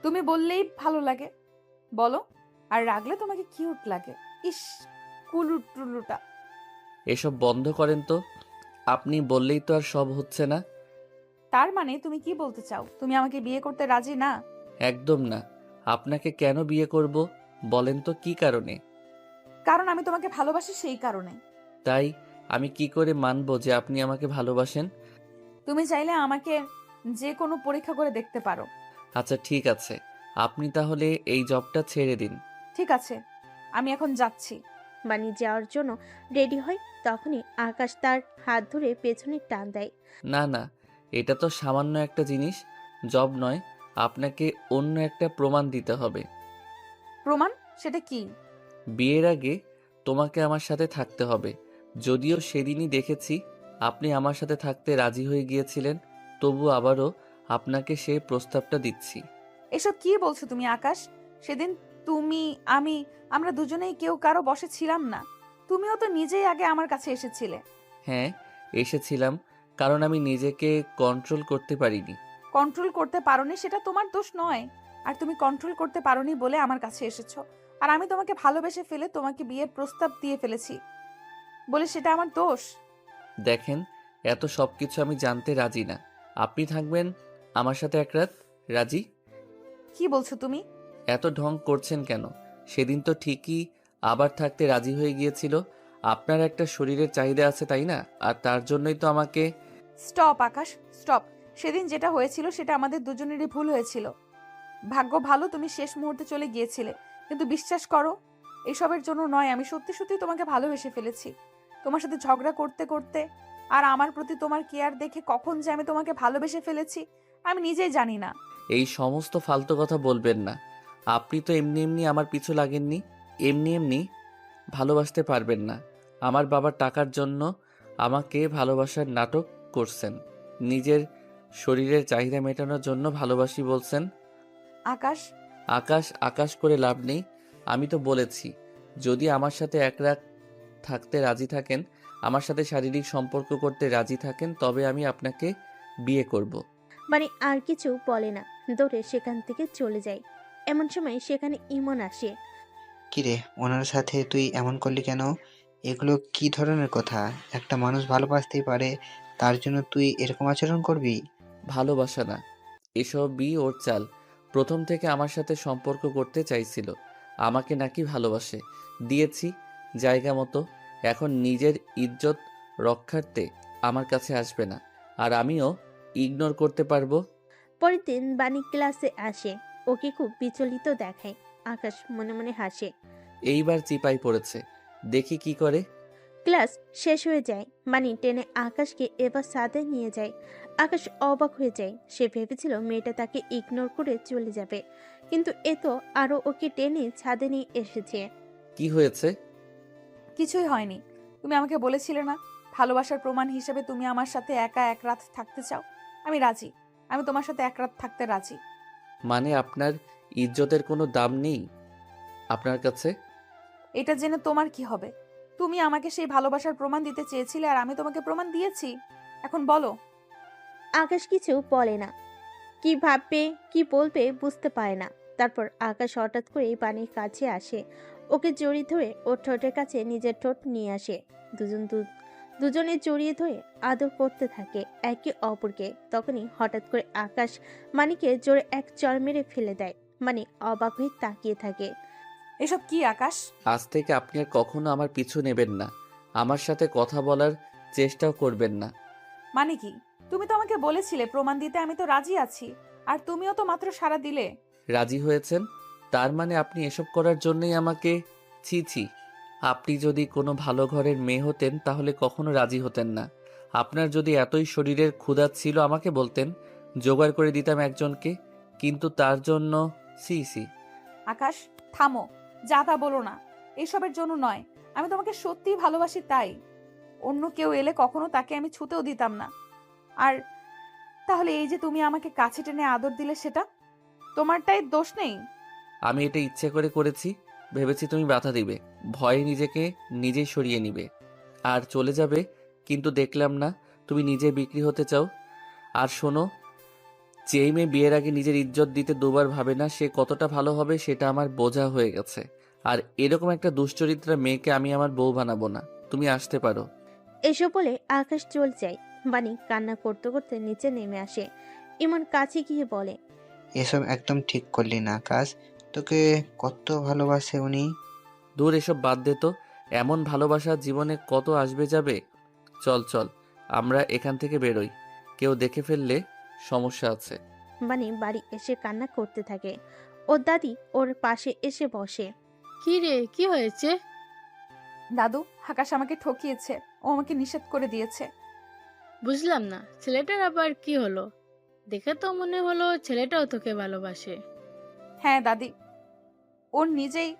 S1: তুমি বললেই ভালো লাগে, বলো। আর রাগলে তোমাকে কিউট লাগে। ইস, কুলু টুলুটা।
S4: এসব বন্ধ করেন তো। আপনি বললেই তো আর সব হচ্ছে না।
S1: তার মানে তুমি কি বলতে চাও? তুমি আমাকে বিয়ে করতে রাজি না?
S4: একদম না। আপনাকে কেন বিয়ে করব বলেন তো, কি কারণে?
S1: কারণ আমি তোমাকে ভালোবাসি, সেই কারণে।
S4: তাই আমি কি করে মানবো যে আপনি আমাকে ভালোবাসেন?
S1: তুমি চাইলে আমাকে যে কোনো পরীক্ষা করে দেখতে পারো।
S4: আচ্ছা ঠিক আছে, আপনি তাহলে এই জবটা ছেড়ে দিন।
S1: ঠিক আছে, আমি এখন যাচ্ছি।
S3: বাণী যাওয়ার জন্য রেডি হয়, তখনই আকাশ তার হাত ধরে পেছনে টান দেয়।
S4: না না, এটা তো সামান্য একটা জিনিস, জব নয়। আপনাকে অন্য একটা প্রমাণ দিতে হবে।
S1: প্রমাণ? সেটা কি?
S4: বিয়ের আগে তোমাকে আমার সাথে থাকতে হবে। যদিও সেদিনই দেখেছি আপনি আমার সাথে থাকতে রাজি হয়ে গিয়েছিলেন, তবু আবারও আপনাকে সেই প্রস্তাবটা দিচ্ছি।
S1: এসব কি বলছো তুমি আকাশ? সেদিন তুমি, আমি, আমরা দুজনেই কেউ কারো বশে ছিলাম না। তুমিও তো নিজেই আগে আমার কাছে এসেছিলে।
S4: হ্যাঁ, এসেছিলাম, কারণ আমি নিজেকে কন্ট্রোল করতে পারিনি।
S1: কন্ট্রোল করতে পারোনি সেটা তোমার দোষ নয়। আর তুমি কন্ট্রোল করতে পারোনি বলে আমার কাছে এসেছো। আর আমি তোমাকে ভালোবেসে ফেলে তোমাকে বিয়ের প্রস্তাব দিয়ে ফেলেছি বলে সেটা আমার দোষ?
S4: দেখেন, এত সব কিছু আমি জানতে রাজি না। আপনি থাকবেন আমার সাথে এক রাত? রাজি?
S1: কি বলছো তুমি?
S4: এত ঢং করছেন কেন? সেদিন তো ঠিকই আবার থাকতে রাজি হয়ে গিয়েছিল। আপনার একটা শরীরের চাহিদা আছে, তাই না? আর তার জন্যই তো আমাকে...
S1: স্টপ আকাশ, স্টপ। সেদিন যেটা হয়েছিল সেটা আমাদের দুজনেরই ভুল হয়েছিল। ভাগ্য ভালো তুমি শেষ মুহূর্তে চলে গিয়েছিলে, কিন্তু বিশ্বাস করো, এসবের জন্য নয়। আমি সত্যি সত্যি তোমাকে ভালোবেসে ফেলেছি। তোমার সাথে ঝগড়া করতে করতে আর আমার প্রতি তোমার কেয়ার দেখে কখন যে আমি তোমাকে ভালোবেসে ফেলেছি আমি নিজেই জানি না।
S4: এই সমস্ত ফালতু কথা বলবেন না। আপনি তো এমনি এমনি আমার পিছু লাগেননি, এমনি এমনি ভালোবাসতে পারবেন না। আমার বাবার টাকার জন্য আমাকে ভালোবাসার নাটক করছেন, নিজের শরীরের চাহিদা মেটানোর জন্য ভালোবাসি বলছেন।
S1: আকাশ,
S4: আকাশ আকাশ করে লাভ নেই। আমি তো বলেছি, যদি আমার সাথে এক রাত থাকতে রাজি থাকেন, আমার সাথে শারীরিক সম্পর্ক করতে রাজি থাকেন, তবে আমি আপনাকে বিয়ে করব।
S3: বাণী আর কিছু বলে না, দৌড়ে সেখান থেকে চলে যায়। এমন সময় সেখানে ইমন আসে।
S2: কিরে, ওনার সাথে তুই এমন করলি কেন? এগুলো কি ধরনের কথা? একটা মানুষ ভালোবাসতেই পারে, তার জন্য তুই এরকম আচরণ করবি?
S4: ভালোবাসা না, এসবই ওর চাল। প্রথম থেকে আমার সাথে সম্পর্ক করতে চাইছিল, আমাকে নাকি ভালোবাসে। দিয়েছি জায়গা মতো। এখন নিজের ইজ্জত রক্ষার্থে আমার কাছে আসবে না, আর আমিও ইগনোর করতে পারবো।
S3: পরের দিন বাণী ক্লাসে আসে, ওকে খুব বিচলিত দেখায়। আকাশ মনে মনে হাসে।
S4: এইবার চিপাই পড়েছে, দেখি কি করে।
S3: ক্লাস শেষ হয়ে যায়, বাণী টেনে আকাশকে এবার ছাদে নিয়ে যায়। আকাশ অবাক হয়ে যায়, সে ভেবেছিল মেয়েটা তাকে ইগনোর করে চলে যাবে, কিন্তু এ তো আরো ওকে টেনে ছাদে নিয়ে এসেছে।
S4: কি হয়েছে?
S1: কিছুই হয়নি। তুমি আমাকে বলেছিলে না ভালোবাসার প্রমাণ হিসেবে তুমি আমার সাথে একা এক রাত থাকতে চাও? আমি রাজি। আমি তোমার সাথে এক রাত থাকতে রাজি।
S4: মানে আপনার ইজ্জতের কোনো দাম নেই আপনার কাছে?
S1: এটা জেনে তোমার কি হবে? তুমি আমাকে সেই ভালোবাসার প্রমাণ দিতে চেয়েছিলে আর আমি তোমাকে প্রমাণ দিয়েছি। এখন বলো।
S3: আকাশ কিছু বলে না, কি ভাববে কি বলবে বুঝতে পারে না। তারপর আকাশ হঠাৎ করেই বাণীর কাছে আসে, ওকে জড়িয়ে ধরে ওর ঠোঁটের কাছে নিজের ঠোঁট নিয়ে আসে। দুজনে জড়িয়ে ধরে আদর করতে থাকে একে অপরকে। তখনই হঠাৎ করে আকাশ মানিকে জোরে এক চড় মেরে ফেলে দেয়। মানে অবাক হয়ে তাকিয়ে থাকে।
S1: এসব কি আকাশ?
S4: আজ থেকে আপনি আর কখনো আমার পিছু নেবেন না, আমার সাথে কথা বলার চেষ্টাও করবেন না।
S1: মানে কি? তুমি তো আমাকে বলেছিলে প্রমাণ দিতে, আমি তো রাজি আছি। আর তুমিও তো মাত্র সাড়া দিলে।
S4: রাজি হয়েছেন? তার মানে আপনি এসব করার জন্যই আমাকে... ছি ছি, আপনি যদি কোনো ভালো ঘরের মেয়ে হতেন তাহলে কখনো রাজি হতেন না। আপনার যদি এতই শরীরের ক্ষুধা ছিল আমাকে বলতেন, জোগাড় করে দিতাম একজনকে। কিন্তু তার জন্য... সি সি।
S1: আকাশ, থামো। যা তা বলো না। এসবের জন্য নয়, আমি তোমাকে সত্যিই ভালোবাসি তাই। অন্য কেউ এলে কখনো তাকে আমি ছুতেও দিতাম না। আর তাহলে এই যে তুমি আমাকে কাছে টেনে আদর দিলে, সেটা তোমারটাই দোষ নেই?
S4: আমি এটা ইচ্ছে করে করেছি, ভেবেছি তুমি বাধা দিবে, ভয়ে নিজেকে নিজেই সরিয়ে নিবে আর চলে যাবে। কিন্তু দেখলাম না, তুমি নিজে বিক্রি হতে চাও। আর শোনো, যেই মেয়ে বিয়ের আগে নিজের ইজ্জত দিতে দুবার ভাবে না, সে কতটা ভালো হবে সেটা আমার বোঝা হয়ে গেছে। আর এরকম একটা দুশ্চরিত্রা মেয়েকে আমি আমার বউ বানাবো না। তুমি আসতে পারো।
S3: এসব বলে আকাশ চলে যায়। বানি কান্না করতে করতে নিচে নেমে আসে। ইমন কাছে গিয়ে বলে,
S2: এসব একদম ঠিক করলি না আকাশ। তোকে কত ভালোবাসে উনি।
S4: দূর, এসব বাদ দে তো। এমন ভালোবাসা জীবনে কত আসবে যাবে। চল চল, আমরা এখান থেকে বেরোই, কেউ দেখে ফেললে সমস্যা আছে।
S3: বানি বাড়ি এসে কান্না করতে থাকে। ওর দাদি ওর পাশে এসে বসে।
S11: কি রে, কি হয়েছে?
S1: দাদু, আকাশ আমাকে ঠকিয়েছে। ও আমাকে নিষেধ করে দিয়েছে।
S11: বুঝলাম না, ছেলেটার আবার কি হলো? দেখে তো মনে হলো ছেলেটাও তোকে ভালোবাসে।
S1: হ্যাঁ দাদি, ওর নিজেই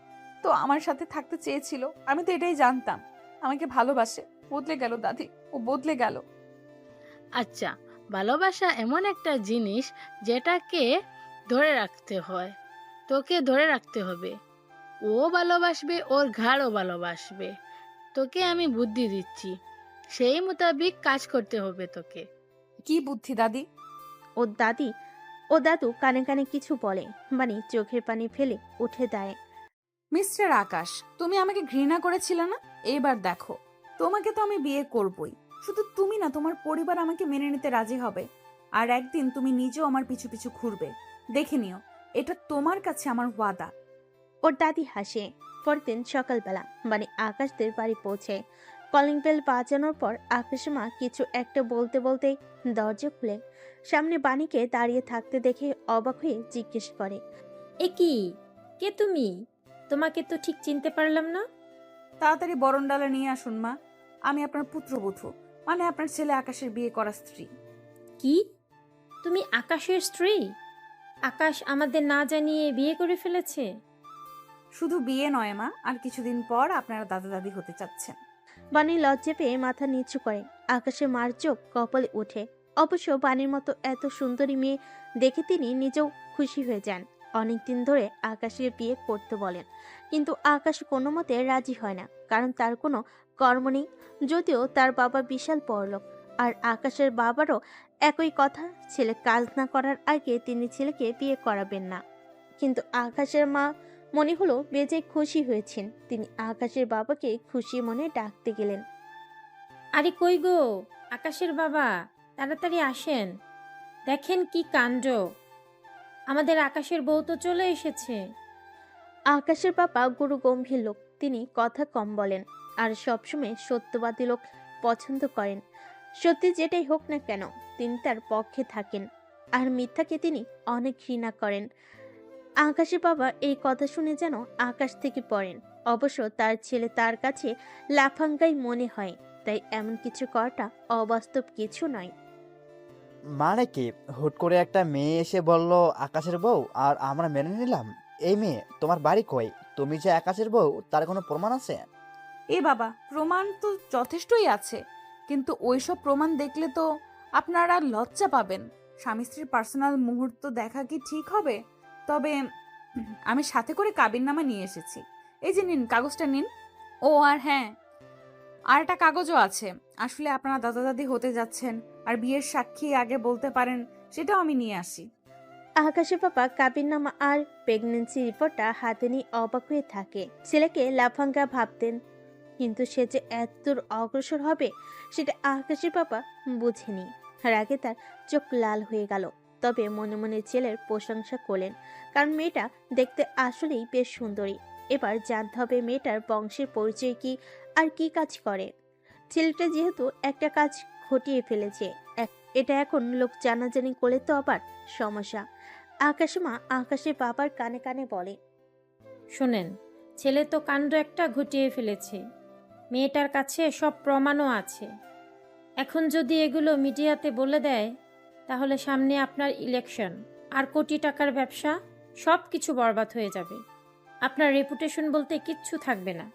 S1: তো আমার সাথে থাকতে চেয়েছিল। আমি তো এটাই জানতাম। আমাকে ভালোবাসে। বদলে গেল দাদি, ও বদলে গেল।
S11: আচ্ছা, ভালোবাসা এমন একটা জিনিস যেটাকে ধরে রাখতে হয়, তোকে ধরে রাখতে হবে। ও ভালোবাসবে, ওর ঘাড়ও ভালোবাসবে। তোকে আমি বুদ্ধি দিচ্ছি, সেই মোতাবিক কাজ করতে হবে তোকে।
S1: কি বুদ্ধি দাদি?
S3: ও দাদু কানে কানে কিছু বলে। বানি চোখের পানি ফেলে উঠে দেয়।
S1: মিস্টার আকাশ, তুমি আমাকে ঘৃণা করেছিলে না? এবার দেখো, তোমাকে তো আমি বিয়ে করবই। শুধু তুমি না, তোমার পরিবার আমাকে মেনে নিতে রাজি হবে। আর একদিন তুমি নিজেও আমার পিছু পিছু ঘুরবে। দেখে নিও, এটা তোমার কাছে আমার ওয়াদা।
S3: ওর দাদি হাসে। পরদিন সকালবেলা বানি আকাশদের বাড়ি পৌঁছে। কলিং বেল বাজানোর পর আকাশের মা কিছু একটা বলতে বলতেই দরজা খুলে সামনে বাণীকে দাঁড়িয়ে থাকতে দেখে অবাক হয়ে জিজ্ঞেস করে,
S12: এ কি, কে তুমি? তোমাকে তো ঠিক চিনতে পারলাম না।
S1: তাড়াতাড়ি বরণডালা নিয়ে আসুন মা। আমি আপনার পুত্রবধূ, মানে আপনার ছেলে আকাশের বিয়ে করা স্ত্রী।
S12: কি, তুমি আকাশের স্ত্রী? আকাশ আমাদের না জানিয়ে বিয়ে করে ফেলেছে?
S1: শুধু বিয়ে নয় মা, আর কিছুদিন পর আপনারা দাদা দাদি হতে চাচ্ছেন।
S3: বাণী লজ্জা পেয়ে মাথা নিচু করে। আকাশে মার চোখ কপালে ওঠে। অবশ্য বাণীর মতো এত সুন্দরী মেয়ে দেখে তিনি নিজেও খুশি হয়ে যান। অনেকদিন ধরে আকাশের বিয়ে করতে বলেন, কিন্তু আকাশ কোনো মতে রাজি হয় না, কারণ তার কোনো কর্ম নেই। যদিও তার বাবা বিশাল বড়লোক, আর আকাশের বাবারও একই কথা, ছেলে কাজ না করার আগে তিনি ছেলেকে বিয়ে করাবেন না। কিন্তু আকাশের মা মনে হলো বেজে খুশি হয়েছেন। তিনি আকাশের বাবাকে খুশি মনে ডাকতে গেলেন।
S12: আরে কই গো, আকাশের বাবা, তাড়াতাড়ি আসেন, দেখেন কি কাণ্ড, আমাদের আকাশের বউ তো চলে এসেছে।
S3: আকাশের বাবা গুরু গম্ভীর লোক, তিনি কথা কম বলেন আর সবসময় সত্যবাদী লোক পছন্দ করেন। সত্যি যেটাই হোক না কেন তিনি তার পক্ষে থাকেন, আর মিথ্যাকে তিনি অনেক ঘৃণা করেন। আকাশের বাবা এই কথা শুনে যেন আকাশ থেকে পড়েন। অবশ্য তার ছেলে তার কাছে লাফাঙ্গাই মনে হয়, তাই এমন কিছু করাটা অবাস্তব কিছু নয়।
S13: মানে কি, হুট করে একটা মেয়ে এসে বলল আকাশের বউ, আর আমরা মেনে নিলাম? এই মেয়ে তোমার বাড়ি কই? তুমি যে আকাশের বউ তার কোনো প্রমাণ আছে?
S1: এ বাবা, প্রমাণ তো যথেষ্টই আছে, কিন্তু ওইসব প্রমাণ দেখলে তো আপনারা লজ্জা পাবেন। স্বামী স্ত্রীর পার্সোনাল মুহূর্ত দেখা কি ঠিক হবে? তবে আমি সাথে করে কাবিননামা নিয়ে এসেছি। এই যে নিন, কাগজটা নিন। ও আর হ্যাঁ, আর একটা কাগজও আছে। আসলে আপনারা দাদা দাদি হতে যাচ্ছেন, আর বিয়ের সাক্ষী আগে বলতে পারেন, সেটাও আমি নিয়ে আসি।
S3: আকাশের বাবা কাবিননামা আর প্রেগনেন্সি রিপোর্টটা হাতে নিয়ে অবাক হয়ে থাকে। ছেলেকে লাফাঙ্গা ভাবতেন, কিন্তু সে যে এতদূর অগ্রসর হবে সেটা আকাশের বাবা বুঝেনি। রাগে তার চোখ লাল হয়ে গেল। তবে মনে মনে ছেলের প্রশংসা করলেন, কারণ মেয়েটা দেখতে আসলেই বেশ সুন্দরী। এবার জানতে হবে মেয়েটার বংশের পরিচয় কি আর কি কাজ করে। ছেলেটা যেহেতু একটা কাজ ঘটিয়ে ফেলেছে, এটা এখন লোক জানাজানি করলে তো আবার সমস্যা। আকাশে মা আকাশের বাবার কানে কানে বলে,
S12: শোনেন, ছেলে তো কাণ্ড একটা ঘটিয়ে ফেলেছে। মেয়েটার কাছে সব প্রমাণও আছে। এখন যদি এগুলো মিডিয়াতে বলে দেয়, তাহলে সামনে আপনার ইলেকশন আর কোটি টাকার ব্যবসা, সব কিছু বরবাদ হয়ে যাবে। আপনার রেপুটেশন বলতে কিচ্ছু থাকবে না।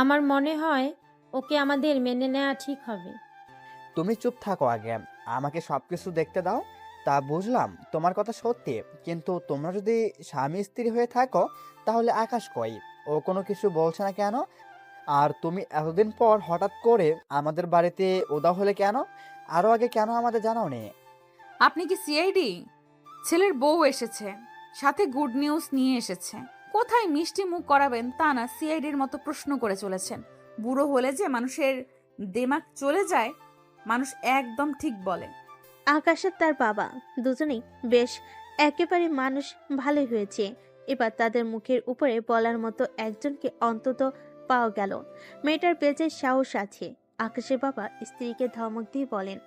S12: আমার মনে হয় ওকে আমাদের মেনে নেওয়া ঠিক হবে।
S13: তুমি চুপ থাকো আগে, আমাকে সব কিছু দেখতে দাও। তা বুঝলাম তোমার কথা সত্যি, কিন্তু তোমরা যদি স্বামী স্ত্রী হয়ে থাকো তাহলে আকাশ কই? ও কোনো কিছু বলছে না কেন? আর তুমি এতদিন পর হঠাৎ করে আমাদের বাড়িতে উধাও হলে কেন? আরও আগে কেন আমাদের জানাওনি?
S1: আপনি কি সিআইডি? ছেলের বউ এসেছে, সাথে গুড নিউজ নিয়ে এসেছে। কোথায় মিষ্টি মুখ করাবেন তা না, সিআইডির মতো প্রশ্ন করে চলেছেন। বুড়ো হলে যে মানুষের দেমাগ চলে যায়, মানুষ একদম ঠিক বলে।
S3: আকাশ আর তার বাবা দুজনেই বেশ একেবারে মানুষ ভালোই হয়েছে। এবার তাদের মুখের উপরে বলার মতো একজনকে অন্তত পাওয়া গেল। মেয়েটার বেঁচে সাহস আছে। আকাশের বাবা স্ত্রীকে ধমক দিয়ে বলেন,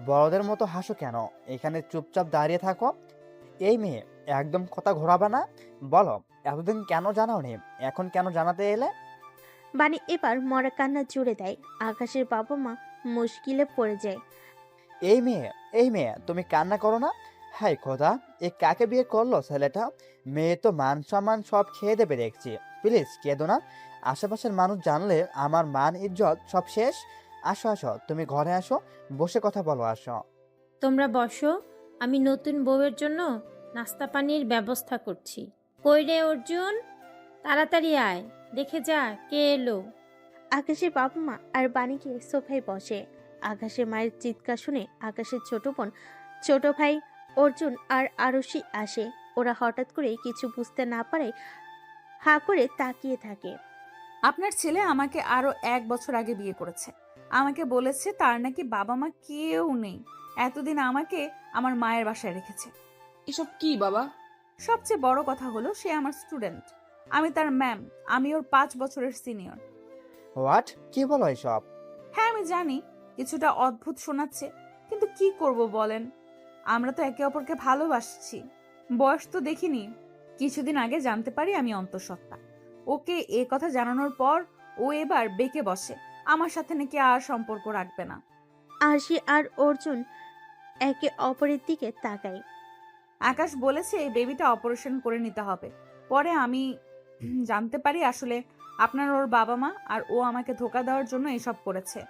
S13: বড়দের মতো হাসো কেন? এখানে চুপচাপ দাঁড়িয়ে থাকো। এই মেয়ে, একদম কথা ঘোরাবে না। বলো, এতদিন কেন জানাওনি, এখন কেন জানাতে এলে?
S3: বানি এবার মরা কান্না জুড়ে দেয়। আকাশের বাবা মা মুশকিলে পড়ে যায়।
S13: এই মেয়ে তুমি কান্না করো না। হাই খোদা, এ কাকে বিয়ে করলো ছেলেটা? মেয়ে তো মান সম্মান সব খেয়ে দেবে দেখছি। প্লিজ কেঁদো না, আশেপাশের মানুষ জানলে আমার মান ইজ্জত সব শেষ। আসো আসো, তুমি ঘরে আসো, বসে কথা বলো, আসো।
S12: তোমরা বসো, আমি নতুন বউয়ের জন্য নাস্তা পানির ব্যবস্থা করছি। কই রে অর্জুন, তাড়াতাড়ি আয়, দেখে যা কে এলো।
S3: আকাশের বাবা মা আর বাণীকে সোফায় বসে। আকাশের মায়ের চিৎকার শুনে আকাশের ছোট বোন, ছোট ভাই অর্জুন আর আরশি আসে। ওরা হঠাৎ করে কিছু বুঝতে না পারে হা করে তাকিয়ে থাকে।
S1: আপনার ছেলে আমাকে আরো 1 বছর আগে বিয়ে করেছে। আমাকে বলেছে তার নাকি বাবা মা কেউ নেই। এতদিন আমাকে আমার মায়ের বাসায় রেখেছে।
S14: এসব কি বাবা?
S1: সবচেয়ে বড় কথা হলো সে আমার স্টুডেন্ট, আমি তার ম্যাম। আমি ওর 5 বছরের সিনিয়র।
S13: হোয়াট? কি বলো এসব?
S1: হ্যাঁ আমি জানি কিছুটা অদ্ভুত শোনাচ্ছে, কিন্তু কি করব বলেন? আমরা তো একে অপরকে ভালোবাসছি। বয়স তো দেখিনি। কিছুদিন আগে জানতে পারি আমি অন্তঃসত্ত্বা। ওকে এ কথা জানানোর পর ও এবার বেঁকে বসে, আমার সাথে নাকি আর সম্পর্ক রাখবে না।
S3: আরশি আর অর্জুন একে অপরের দিকে তাকায়।
S1: আকাশ বলেছে এই বেবিটা অপারেশন করে নিতে হবে। পরে আমি জানতে পারি আসলে আপনার ওর বাবা মা আর ও আমাকে ধোকা দেওয়ার জন্য এসব করেছে।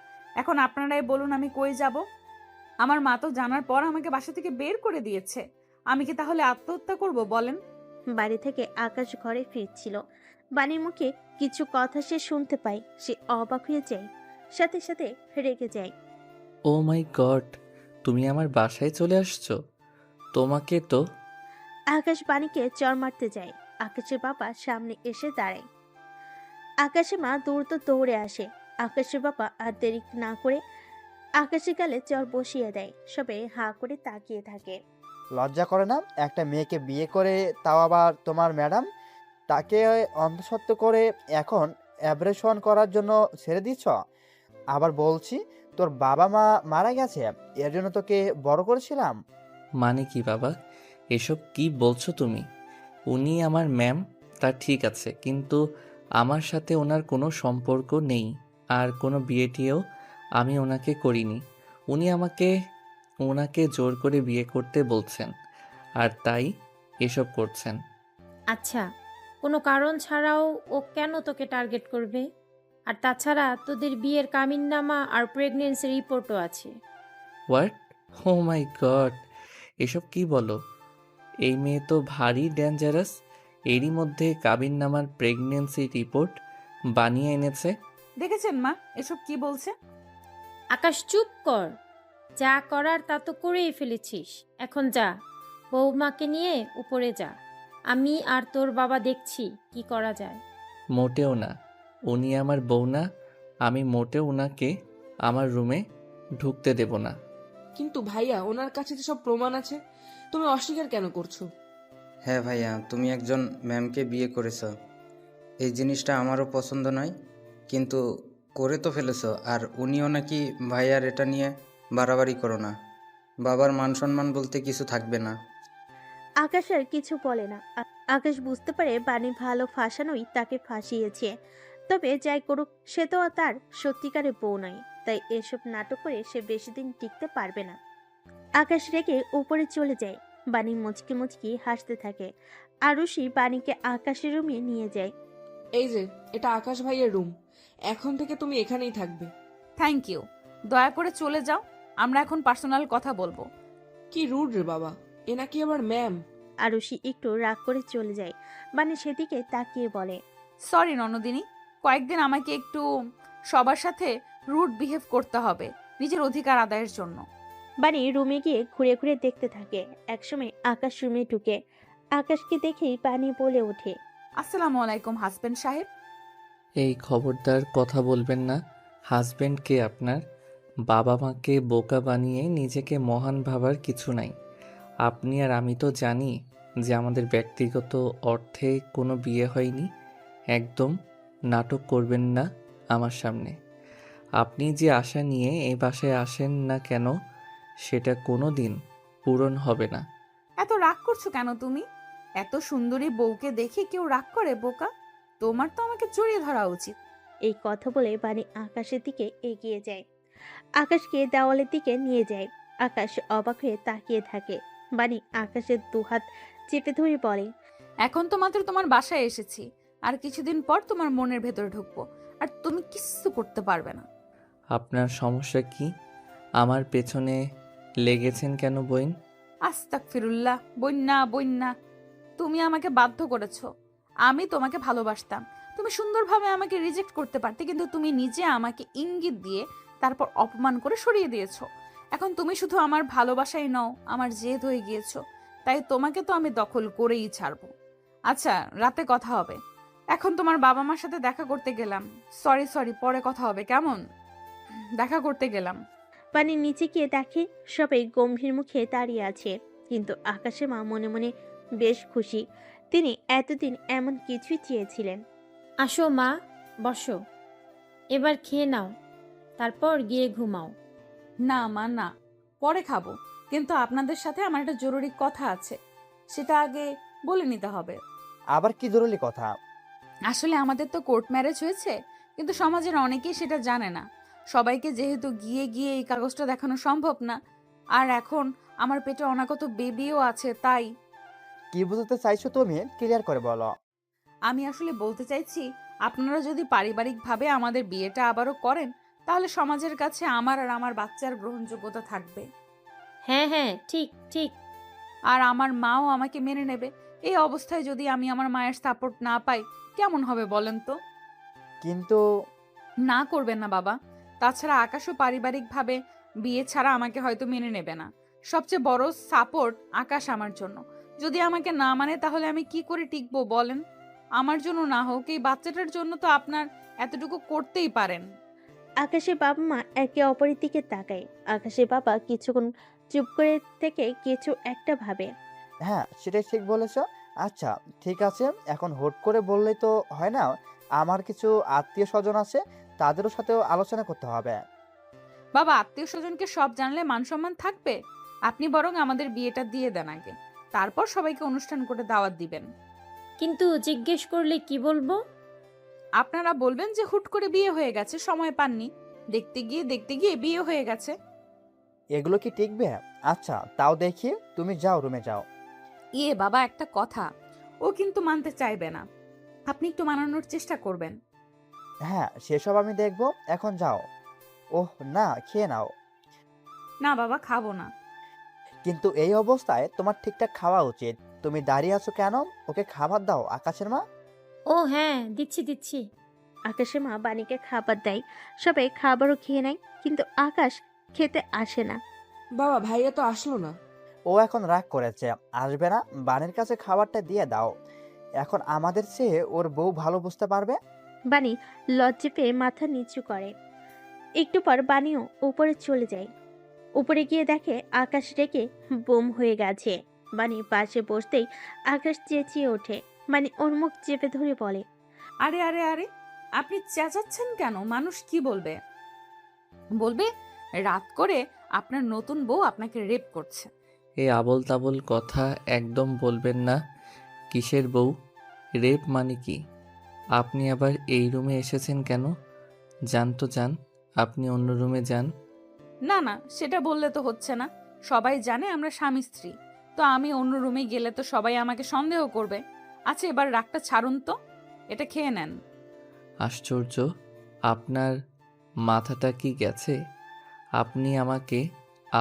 S1: এখন আপনারাই বলুন আমি কই যাব? আমার মা তো জানার পর আমাকে বাসা থেকে বের করে দিয়েছে। আমি কি তাহলে আত্মহত্যা করব বলেন?
S3: বাড়ি থেকে আকাশ ঘরে ফিরছিল। বাণীর মুখে কিছু কথা সে শুনতে পায়। সে অবাক হয়ে যায়, সাথে সাথে রেগে যায়।
S4: ও মাই গড, তুমি আমার বাসায় চলে আসছো? তোমাকে তো।
S3: আকাশ বাণীকে চর মারতে যায়। আকাশের বাবা সামনে এসে দাঁড়ায়। আকাশের মা দ্রুত দৌড়ে আসে। আকাশের বাবা আর দেরি না করে আকাশের গালে চর বসিয়ে দেয়। সবাই হা করে তাকিয়ে থাকে।
S13: লজ্জা করে না? একটা মেয়েকে বিয়ে করে, তাও আবার তোমার ম্যাডাম, তাকে অন্তঃসত্ত্বা করে এখন অ্যাবরেশন করার জন্য ছেড়ে দিচ্ছ? আবার বলছি, তোর বাবা মা মারা গেছে, এর জন্য তোকে বড় করেছিলাম।
S4: মানে কি বাবা, এসব কি বলছো তুমি? উনি আমার ম্যাম, তা ঠিক আছে, কিন্তু আমার সাথে ওনার কোনো সম্পর্ক নেই। আর কোনো বিয়েটিও আমি ওনাকে করিনি। উনি ওনাকে জোর করে বিয়ে করতে বলছেন, আর তাই এসব করছেন।
S12: আচ্ছা, কোনো কারণ ছাড়াও ও কেন তোকে টার্গেট করবে? আর তাছাড়া তোদের বিয়ের কামিননামা আর প্রেগনেন্সি রিপোর্টও আছে।
S4: হোয়াট? ও মাই গড, এসব কি বলো? এই মেয়ে তো ভারী ডেঞ্জারাস। এরই মধ্যে কাবিননামার প্রেগনেন্সি রিপোর্ট বানিয়ে এনেছে।
S1: দেখেছেন মা এসব কি বলছে?
S12: আকাশ চুপ কর, যা করার তা তো করেই ফেলেছিস। এখন যা, বৌমাকে নিয়ে উপরে যা। আমি আর তোর বাবা দেখছি কি করা যায়।
S4: মোটেও না, উনি আমার বউ না। আমি মোটেও ওনাকে আমার রুমে ঢুকতে দেব না।
S14: কিন্তু ভাইয়া, ওনার কাছে তো সব প্রমাণ আছে। তুমি অস্বীকার কেন করছো?
S15: হ্যাঁ ভাইয়া, তুমি একজন ম্যামকে বিয়ে করেছ, এই জিনিসটা আমারও পছন্দ নয়, কিন্তু করে তো ফেলেছ। আর উনিও নাকি ভাইয়ার এটা নিয়ে বাড়াবাড়ি করো না, বাবার মান সম্মান বলতে কিছু থাকবে না।
S3: আকাশ আর কিছু বলে না। আকাশ বুঝতে পারে বাণী ভালো ফাঁসানোই তাকে ফাঁসিয়েছে। তবে যাই করুক, সে তো আর তার সত্যিকারের বউ নয়, তাই এসব নাটক করে সে বেশি দিন টিকতে পারবে না। আকাশ রেগে উপরে চলে যায়। বাণী মুচকি মুচকি হাসতে থাকে। আরুষি বাণীকে আকাশের রুমে নিয়ে যায়।
S14: এই যে, এটা আকাশ ভাইয়ের রুম, এখন থেকে তুমি এখানেই থাকবে।
S1: থ্যাংক ইউ, দয়া করে চলে যাও, আমরা এখন পার্সোনাল কথা বলবো।
S14: কি রুড রে বাবা, এ নাকি আবার ম্যাম।
S3: আরুষি একটু রাগ করে চলে যায়। বাণী সেদিকে তাকিয়ে বলে,
S1: সরি ননদিনী, কয়েকদিন আমাকে একটু সবার সাথে রুড বিহেভ করতে হবে নিজের অধিকার আদায়ের জন্য।
S3: বাণী রুমে গিয়ে ঘুরে ঘুরে দেখতে থাকে। একসময় আকাশ রুমে ঢুকে। আকাশকে দেখেই বাণী বলে ওঠে,
S1: আসসালামু আলাইকুম হাসবেন্ড সাহেব।
S4: এই খবরদার কথা বলবেন না। হাজবেন্ড কে আপনার? বাবা মাকে বোকা বানিয়ে নিজেকে মহান ভাবার কিছু নাই। আপনি আর আমি তো জানি যে আমাদের ব্যক্তিগত অর্থে কোনো বিয়ে হয়নি। একদম নাটক করবেন না আমার সামনে। আপনি যে আশা নিয়ে এই বাসায় আসেন না কেন, সেটা কোনো দিন পূরণ হবে না।
S1: এত রাগ করছো কেন তুমি? এত সুন্দরী বউকে দেখে কেউ রাগ করে বোকা? তোমার তো আমাকে জড়িয়ে ধরা উচিত।
S3: এই কথা বলে বাণী আকাশের দিকে এগিয়ে যায়। আকাশকে দেওয়ালের দিকে নিয়ে যায়। আকাশ অবাক হয়ে তাকিয়ে থাকে। বাণী আকাশের দুহাত চেপে ধরে বলে,
S1: এখন তো মাত্র তোমার বাসায় এসেছি, আর কিছুদিন পর তোমার মনের ভেতরে ঢুকবো, আর তুমি কিচ্ছু করতে পারবে না।
S4: আপনার সমস্যা কি? আমার পেছনে লেগেছেন কেন বইন?
S1: আস্তাগফিরুল্লাহ, বন্যা বন্যা, তুমি আমাকে বাধ্য করেছো। আমি তোমাকে ভালোবাসতাম, তুমি সুন্দরভাবে আমাকে রিজেক্ট করতে পারতে, কিন্তু তুমি নিজে আমাকে ইঙ্গিত দিয়ে তারপর অপমান করে সরিয়ে দিয়েছো। এখন তুমি শুধু আমার ভালোবাসাই নও, আমার জেদ হয়ে গিয়েছো। তাই তোমাকে তো আমি দখল করেই ছাড়বো। আচ্ছা, রাতে কথা হবে। এখন তোমার বাবা মার সাথে দেখা করতে গেলাম। সরি, পরে কথা হবে কেমন? দেখা করতে গেলাম।
S3: বাণী নিচে গিয়ে দেখে সবাই গম্ভীর মুখে দাঁড়িয়ে আছে। কিন্তু আকাশের মা মনে মনে বেশ খুশি। তিনি এতদিন এমন কিছুই চেয়েছিলেন।
S12: আসো মা, বসো, এবার খেয়ে নাও, তারপর গিয়ে ঘুমাও।
S1: না মা, না, পরে খাবো, কিন্তু আপনাদের সাথে আমার একটা জরুরি কথা আছে, সেটা আগে বলে নিতে হবে।
S13: আবার কি জরুরি কথা?
S1: আসলে আমাদের তো কোর্ট ম্যারেজ হয়েছে, কিন্তু সমাজের অনেকেই সেটা জানে না। সবাইকে যেহেতু গিয়ে গিয়ে এই কাগজটা দেখানো সম্ভব না, আর এখন আমার পেটে অনাগত বেবিও আছে, তাই।
S13: কি বুঝতে চাইছো তুমি? ক্লিয়ার করে বলো।
S1: আমি আসলে বলতে চাইছি, আপনারা যদি পারিবারিকভাবে আমাদের বিয়েটা আবারও করেন, তাহলে সমাজের কাছে আমার আর আমার বাচ্চার গ্রহণযোগ্যতা থাকবে।
S12: হ্যাঁ হ্যাঁ, ঠিক ঠিক।
S1: আর আমার মাও আমাকে মেনে নেবে। এই অবস্থায় যদি আমি আমার মায়ের সাপোর্ট না পাই, কেমন হবে বলেন তো?
S13: কিন্তু
S1: না করবেন না বাবা। তাছাড়া আকাশও পারিবারিকভাবে বিয়ে ছাড়া আমাকে হয়তো মেনে নেবে না। সবচেয়ে বড় সাপোর্ট আকাশ আমার জন্য। যদি আমাকে না মানে, তাহলে আমি কি করে টিকবো বলেন? আমার জন্য না হোক, এই বাচ্চাটার জন্য তো আপনার এতটুকু করতেই পারেন।
S3: আকাশের বাবা মা একে অপরের দিকে তাকায়। আকাশের বাবা কিছুক্ষণ চুপ করে থেকে কিছু একটা ভাবে।
S13: হ্যাঁ, সেটাই ঠিক বলেছো। আচ্ছা ঠিক আছে, এখন হুট করে বললেই তো হয় না। আমার কিছু আত্মীয় স্বজন আছে, তাদেরও সাথেও আলোচনা করতে হবে।
S1: বাবা, আত্মীয় স্বজনকে সব জানলে মান সম্মান থাকবে? আপনি বরং আমাদের বিয়েটা দিয়ে দেন আগে, তারপর সবাইকে অনুষ্ঠান করে দাওয়াত দিবেন।
S12: কিন্তু জিজ্ঞেস করলে কি বলবো?
S1: আপনারা বলবেন যে হুট করে বিয়ে হয়ে গেছে, সময় পাননি, দেখতে গিয়ে বিয়ে হয়ে গেছে।
S13: এগুলো কি টিকবে? আচ্ছা তাও দেখি, তুমি যাও, রুমে যাও।
S1: ইয়ে বাবা, একটা কথা, ও কিন্তু মানতে চাইবে না, আপনি একটু মানানোর চেষ্টা করবেন।
S13: হ্যাঁ সেসব আমি দেখবো, এখন যাও। ওহ না, খেয়ে নাও।
S1: না বাবা, খাবো না।
S13: কিন্তু এই অবস্থায় তোমার ঠিকঠাক খাওয়া উচিত। তুমি দাঁড়িয়ে আছো কেন? ওকে খাবার দাও আকাশের মা।
S12: ও হ্যাঁ, দিচ্ছি দিচ্ছি।
S3: আকাশের মা বাণীকে খাবার দেয়। সবাই খাবারও খেয়ে নেয়, কিন্তু আকাশ খেতে আসে না।
S14: বাবা, ভাইয়া তো আসলো না।
S13: ও এখন রাগ করেছে, আসবে না। বাণীর কাছে খাবারটা দিয়ে দাও। এখন আমাদের চেয়ে ওর বউ ভালো বুঝতে পারবে।
S3: বাণী লজ্জা পেয়ে মাথা নিচু করে। একটু পর বাণীও উপরে চলে যায়। উপরে গিয়ে দেখে আকাশ রেগে বোম হয়ে গেছে। বানি পাশে বসতেই আকাশ চেঁচিয়ে ওঠে। বানি ওর মুখ চেপে ধরে বলে,
S1: আরে আরে আরে, আপনি চেঁচাচ্ছেন কেন? মানুষ কি বলবে? বলবে রাত করে আপনার নতুন বউ আপনাকে রেপ করছে।
S4: এই আবল তাবল কথা একদম বলবেন না। কিসের বউ? রেপ মানে কি? আপনি আবার এই রুমে এসেছেন কেন? যান তো যান, আপনি অন্য রুমে যান।
S1: না না, সেটা বললে তো হচ্ছে না। সবাই জানে আমরা স্বামী স্ত্রী, তো আমি অন্য রুমে গেলে তো সবাই আমাকে সন্দেহ করবে। আচ্ছা এবার রাগটা ছাড়ুন তো, এটা খেয়ে নেন।
S4: আশ্চর্য, আপনার মাথাটা কি গেছে? আপনি আমাকে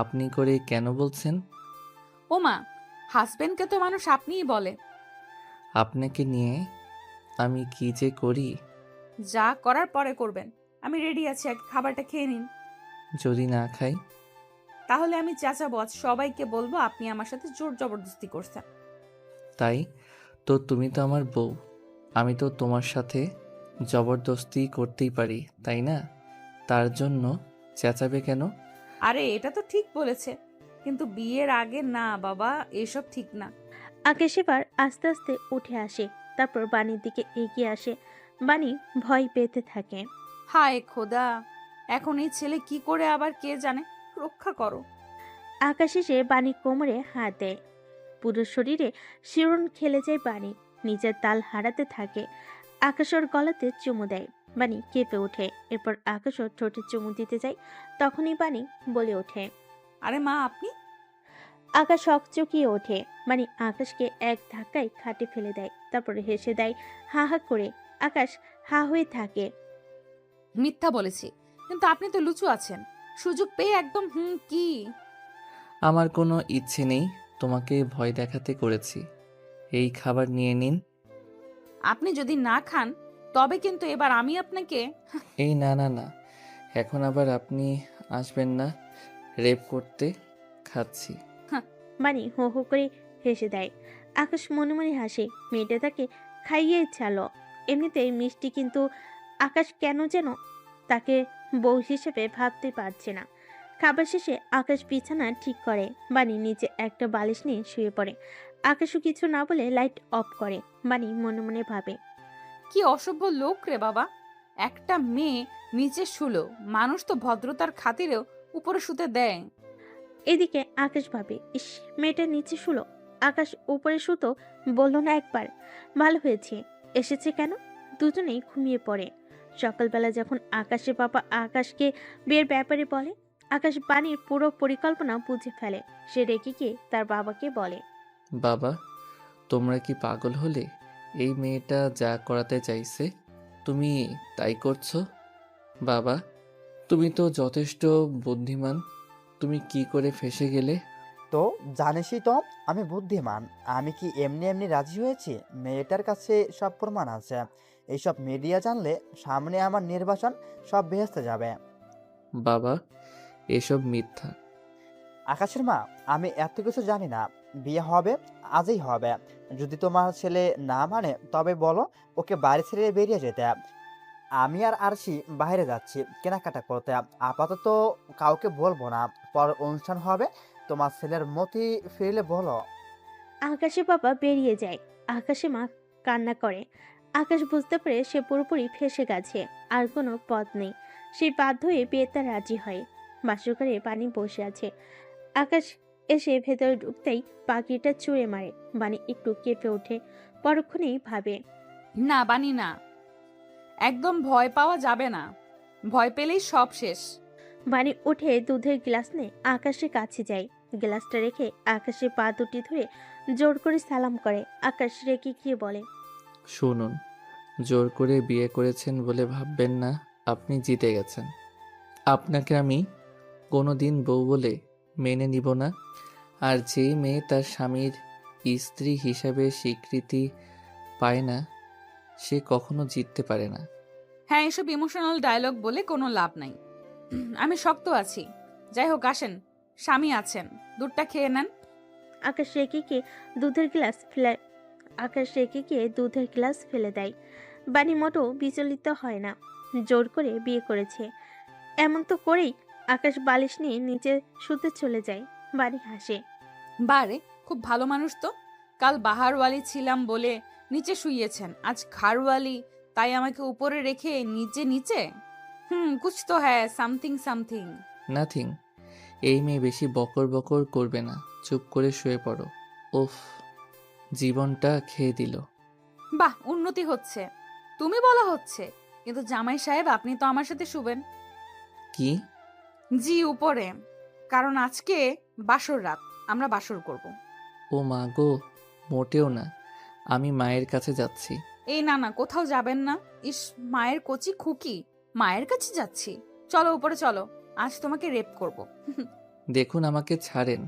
S4: আপনি করে কেন বলছেন?
S1: ওমা, হাজবেন্ডকে তো মানুষ আপনিই বলে।
S4: আপনাকে নিয়ে আমি কি যে করি।
S1: যা করার পরে করবেন। আমি রেডি আছি, আগে খাবারটা খেয়ে নিন।
S4: যদি না খাই?
S1: তাহলে আমি চাচাবো, আজ সবাইকে বলবো আপনি আমার সাথে জোর জবরদস্তি করছেন।
S4: তাই তো, তুমি তো আমার বউ, আমি তো তোমার সাথে জবরদস্তি করতেই পারি, তাই না? তার জন্য চেঁচাবে কেন?
S1: আরে এটা তো ঠিক বলেছে, কিন্তু বিয়ের আগে না বাবা, এসব ঠিক না।
S3: আকাশ এবার আস্তে আস্তে উঠে আসে, তারপর বানির দিকে এগিয়ে আসে। বানি ভয় পেতে থাকে।
S1: হায় খোদা, এখন এই ছেলে কি করে আবার কে জানে, রক্ষা করো।
S3: আকাশ এসে বানি কোমরে হাত দেয়। পুরো শরীরে শিরন খেলে যায় বানি, নিজের তাল হারাতে থাকে। আকাশ ওর গলাতে চুমু দেয়। বানি কেঁপে ওঠে। এরপর আকাশ ওর ঠোঁটে চুমু দিতে যায়। তখনই বানি বলে ওঠে,
S1: আরে মা আপনি।
S3: আকাশ হকচকিয়ে ওঠে। মানে আকাশকে এক ধাক্কায় খাটে ফেলে দেয়, তারপরে হেসে দেয় হা হা করে। আকাশ হা হয়ে থাকে।
S1: মিথ্যা বলেছি, কিন্তু আপনি তো লুচু আছেন, সুযোগ পেয়ে একদম কি।
S4: আমার কোনো ইচ্ছে নেই তোমাকে ভয় দেখাতে করেছি। এই খাবার নিয়ে নিন।
S1: আপনি যদি না খান তবে কিন্তু এবার আমি আপনাকে।
S4: এই না না না, এখন আবার আপনি আসবেন না রেপ করতে। খাচ্ছি।
S3: মানে হো হো করে হেসে দেয়। আকাশ মনে মনে হাসে, মেয়েটা তাকে খাইয়ে ছালো। এমনিতেই মিষ্টি, কিন্তু আকাশ কেন যেন তাকে বউ হিসেবে ভাবতে পারছে না। খাবার শেষে আকাশ বিছানা ঠিক করে। বানি নিচে একটা বালিশ নিয়ে শুয়ে পড়ে। আকাশও কিছু না বলে লাইট অফ করে। বানি মনে মনে ভাবে,
S1: কি অসভ্য লোক রে বাবা, একটা মেয়ে নিচে শুলো, মানুষ তো ভদ্রতার খাতিরেও উপরে শুতে দেয়।
S3: এদিকে আকাশ ভাবে, ইস, মেয়েটা নিচে শুলো, আকাশ উপরে শুতো বললো না একবার। ভালো হয়েছে এসেছে, কেন? দুজনেই ঘুমিয়ে পড়ে। সকালবেলা যখন আকাশের বাবা আকাশকে বিয়ের ব্যাপারে বলে, আকাশ বাণীর পুরো পরিকল্পনা বুঝে ফেলে। সে রেগে গিয়ে তার বাবাকে বলে,
S4: বাবা, তোমরা কি পাগল হলে? এই মেয়েটা যা করাতে চাইছে তুমি তাই করছো? বাবা, তুমি তো যথেষ্ট বুদ্ধিমান, তুমি কি করে ফেঁসে গেলে?
S13: তো জানিসই তো আমি বুদ্ধিমান। আমি কি এমনি এমনি রাজি হয়েছি? মেয়েটার কাছে সব প্রমাণ আছে। এইসব মিডিয়া জানলে সামনে আমার নির্বাচন সব ভেস্তে যাবে।
S4: বাবা, এসব মিথ্যা।
S13: আকাশের মা, আমি এত কিছু জানি না। বিয়ে হবে, আজই হবে। যদি তোমার ছেলে না মানে তবে বলো ওকে বাড়ি ছেড়ে বেরিয়ে যেতে। আমি আর আরশি বাইরে যাচ্ছি কেনাকাটা করতে। আপাতত কাউকে বলবো না। পর অনুষ্ঠান হবে, তোমার ছেলের মতি ফিরলে বলো।
S3: আকাশের বাবা বেরিয়ে যায়। আকাশে মা কান্না করে। আকাশ বুঝতে পারে সে পুরোপুরি ফেঁসে গেছে, আর কোনো পথ নেই। সে বাধ্য হয়ে বিয়েতে রাজি হয়। বাসরঘরে পানি বসে আছে। আকাশ এসে ভেতরে ঢুকতেই পাখিটা ছুঁড়ে মারে। বানি একটু কেঁপে ওঠে, পরক্ষণেই ভাবে,
S1: না বানি না, একদম ভয় পাওয়া যাবে না, ভয় পেলেই সব শেষ।
S3: বানি উঠে দুধের গ্লাস নিয়ে আকাশের কাছে যায়। গ্লাসটা রেখে আকাশের পা দুটি ধরে জোর করে সালাম করে। আকাশ রেখে গিয়ে বলে,
S4: শুনুন, জোর করে বিয়ে করেছেন বলে ভাববেন না আপনি জিতে গেছেন। আপনাকে আমি কোনো দিন বউ বলে মেনে নিব না। আর যেই মেয়ে তার স্বামীর স্ত্রী হিসাবে স্বীকৃতি পায় না, সে কখনো জিততে পারে না।
S1: হ্যাঁ, এসব ইমোশনাল ডায়লগ বলে কোনো লাভ নাই। আমি শক্ত আছি। যাই হোক, আসেন, স্বামী আছেন, দুধটা খেয়ে নেন।
S3: আকাশ রেখে গিয়ে দুধের গ্লাস ফেলে দেয়। বানি মোটো বিচলিত হয় না। জোর করে বিয়ে করেছে এমন তো করেই আকাশ বালিশ নিয়ে নিচে শুতে চলে যায়। বানি হাসে।
S1: বারে খুব ভালো মানুষ তো। কাল বাহারওয়ালি ছিলাম বলে নিচে শুইয়েছেন, আজ ঘাড়ওয়ালি, তাই আমাকে উপরে রেখে নিচে নিচে। কুছ তো হ্যায়, সামথিং সামথিং।
S4: নাথিং। এই মেয়ে বেশি বকর বকর করবে না, চুপ করে শুয়ে পড়ো। উফ, জীবনটা খেয়ে দিল।
S1: বাহ, উন্নতি হচ্ছে। তুমি বলা হচ্ছে, কিন্তু জামাই সাহেব আপনি তো আমার সাথে শুবেন।
S4: কি?
S1: জি, উপরে। কারণ আজকে বাসর রাত, আমরা বাসর করব।
S4: ও মা গো, মোটেও না, আমি মায়ের কাছে যাচ্ছি।
S1: এই না না, কোথাও যাবেন না। ইস, মায়ের কচি খুকি, মায়ের কাছে যাচ্ছি। চলো উপরে চলো, আজ তোমাকে রেপ করব।
S4: দেখুন আমাকে ছাড়েন,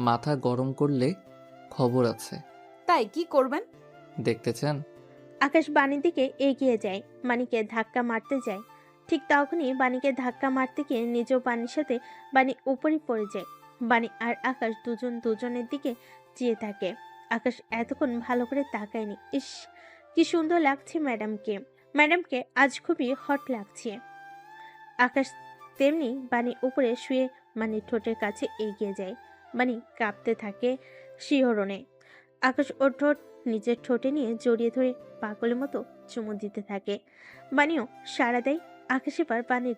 S4: মাথা গরম করলে খবর আছে।
S1: তাই কি করবেন?
S4: দেখতে চান?
S3: আকাশ বাণীর দিকে এগিয়ে যায়, বাণীকে ধাক্কা মারতে যায়। ঠিক তখনই বাণীকে ধাক্কা মারতে গিয়ে নিজেও বাণীর সাথে বাণী উপরে পড়ে যায়। বাণী আর আকাশ দুজন দুজনের দিকে চেয়ে থাকে। আকাশ এতক্ষণ ভালো করে তাকায়নি। ইস, কি সুন্দর লাগছে ম্যাডামকে। ম্যাডামকে আজ খুবই হট লাগছে। আকাশ তেমনি বাণী উপরে শুয়ে বাণীর ঠোঁটের কাছে এগিয়ে যায়। বাণী কাঁপতে থাকে শিহরণে। আকাশ ওর ঠোঁট নিজের ঠোঁটে নিয়ে জড়িয়ে ধরে পাগলের মতো চুমু দিতে থাকে। বাণীও সাড়া দেয়। আকাশ এবার বাণীর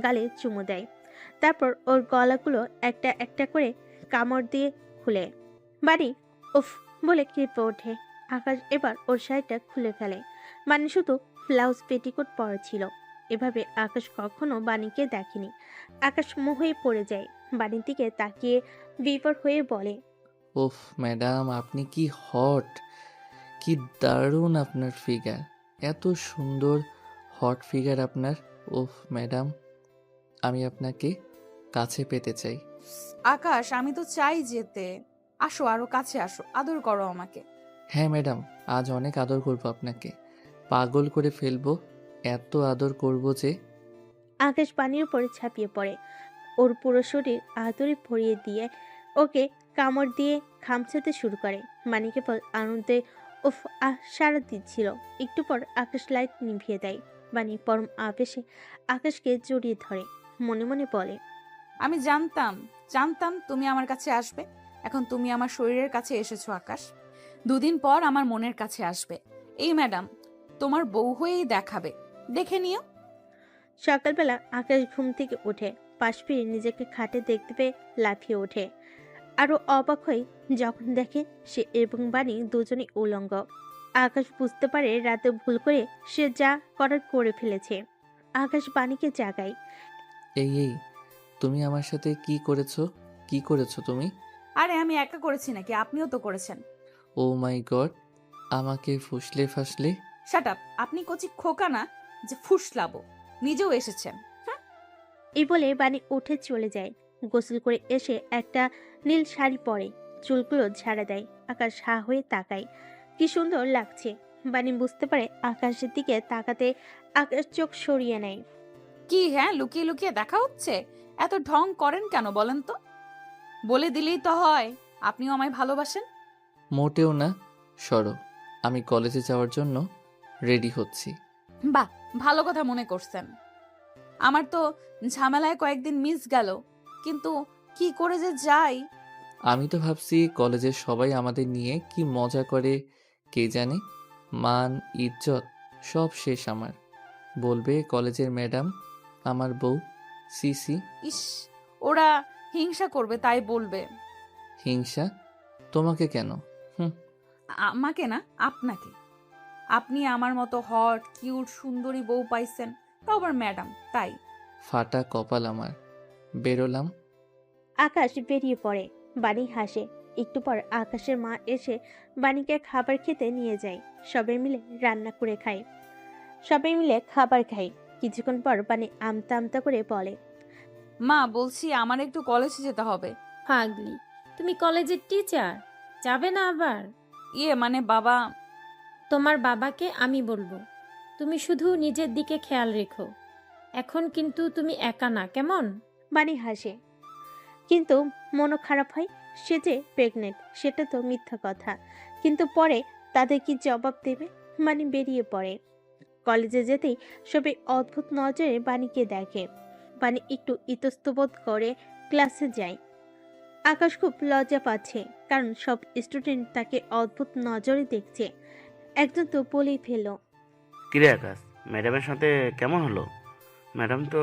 S3: গালে চুমু দেয়। তারপর ওর গলাগুলো একটা একটা করে কামড় দিয়ে খুলে। বাণী উফ বলে কেঁপে ওঠে। আকাশ এবার ওর শাড়িটা খুলে ফেলে। বাণী শুধু ব্লাউজ পেটিকোট পরা ছিল। এভাবে আকাশ কখনো বাণীকে দেখেনি। আকাশ মোহে পড়ে যায়। বাণীর দিকে তাকিয়ে বিভোর হয়ে বলে,
S4: উফ ম্যাডাম, আপনি কি হট, কি দারুণ আপনার ফিগার, এত সুন্দর হট ফিগার আপনার। উফ ম্যাডাম, আমি আপনাকে কাছে পেতে চাই।
S1: আকাশ, আমি তো চাই যেতে। আসো, আরো কাছে আসো, আদর করো আমাকে।
S4: হ্যাঁ ম্যাডাম, আজ অনেক আদর করব আপনাকে, পাগল করে ফেলবো, এত আদর করব যে।
S3: আকাশ বাণীর উপরে ঝাঁপিয়ে পড়ে। ওর পুরো শরীর আদরে ভরিয়ে দিয়ে ওকে কামড় দিয়ে খামচাতে শুরু করে। বাণী কেবল আনন্দে উফ আহ সারা দিচ্ছিল। একটু পর আকাশ লাইট নিভিয়ে দেয়। বাণী পরম আবেশে আকাশকে জড়িয়ে ধরে, মনে মনে বলে,
S1: আমি জানতাম জানতাম তুমি আমার কাছে আসবে। এখন তুমি আমার শরীরের কাছে এসেছো আকাশ, দুদিন পর আমার মনের কাছে আসবে। এই ম্যাডাম তোমার বউ হয়েই দেখাবে, দেখে নিও।
S3: সকালবেলা আকাশ ঘুম থেকে উঠে পাশ ফিরে নিজেকে খাটে দেখতে পেয়ে লাফিয়ে ওঠে। আরো অবাক হয়ে যখন দেখে সে এবং বাণী দুজনেই উলঙ্গ। আকাশ বুঝতে পারে রাতে ভুল করে সে যা করার করে ফেলেছে। আকাশ বাণীকে জাগায়।
S4: এই তুমি আমার সাথে কি করেছো, কি করেছো তুমি?
S1: আরে আমি একা করেছি নাকি, আপনিও তো করেছেন।
S4: ও মাই গড, আমাকে ফুসলে ফাসলে।
S1: শাট আপ, আপনি কচি খোকা না যে ফুসলাবো, নিজেও এসেছেন।
S3: এই বলে বাণী উঠে চলে যায়। গোসল করে এসে একটা নীল শাড়ি পরে চুলগুলো ঝাড়া দেয়। আকাশ হা হয়ে তাকায়, কি সুন্দর লাগছে। বাণী বুঝতে পারে আকাশের দিকে তাকাতে আকাশ চোখ সরিয়ে নেয়।
S1: কি হ্যাঁ, লুকিয়ে লুকিয়ে দেখা হচ্ছে? এত ঢং করেন কেন বলেন তো? বলে দিলেই তো হয় আপনিও আমায় ভালোবাসেন।
S4: মোটেও না, সরো, আমি কলেজে যাওয়ার জন্য রেডি হচ্ছি।
S1: বাহ, ভালো কথা মনে করছেন। আমার তো ঝামেলায় কয়েকদিন মিস গেল, কিন্তু কি করে যে যাই।
S4: আমি তো ভাবছি কলেজের সবাই আমাদের নিয়ে কি মজা করে কে জানে, মান ইজ্জত সব শেষ আমার। বলবে কলেজের ম্যাডাম আমার বউ, সিসি।
S1: ইস, ওরা হিংসা করবে তাই বলবে।
S4: হিংসা? তোমাকে কেন?
S1: আমাকে না, আপনাকে। আপনি আমার মতো হট কিউট সুন্দরী বউ পাইছেন, তাও আবার ম্যাডাম, তাই।
S4: ফাটা কপাল আমার। বেরোলাম।
S3: আকাশ বেরিয়ে পড়ে। বাণী হাসে। একটু পর আকাশের মা এসে বাণীকে খাবার খেতে নিয়ে যায়। সবাই মিলে রান্না করে খায়। সবাই মিলে খাবার খায়। কিছুক্ষণ পর বাণী আমতা আমতা করে বলে,
S1: মা বলছি আমার একটু কলেজে যেতে হবে।
S12: পাগলি, তুমি কলেজের টিচার, যাবে না আবার?
S1: ইয়ে মানে বাবা।
S12: তোমার বাবাকে আমি বলবো। তুমি শুধু নিজের দিকে খেয়াল রেখো। এখন কিন্তু তুমি একা না, কেমন?
S3: বাণী হাসে, কিন্তু মনও খারাপ হয়। সে যে প্রেগনেন্ট সেটা তো মিথ্যা কথা, কিন্তু পরে তাদের কি জবাব দেবে? বাণী বেরিয়ে পড়ে। কলেজে যেতেই সবাই অদ্ভুত নজরে বাণীকে দেখে। বাণী একটু ইতস্তবোধ করে ক্লাসে যায়। আকাশ খুব লজ্জা পাচ্ছে, কারণ সব স্টুডেন্ট তাকে অদ্ভুত নজরে দেখছে। একজন তো বলেই ফেলল,
S16: কিরে আকাশ, ম্যাডামের সাথে কেমন হলো? ম্যাডাম তো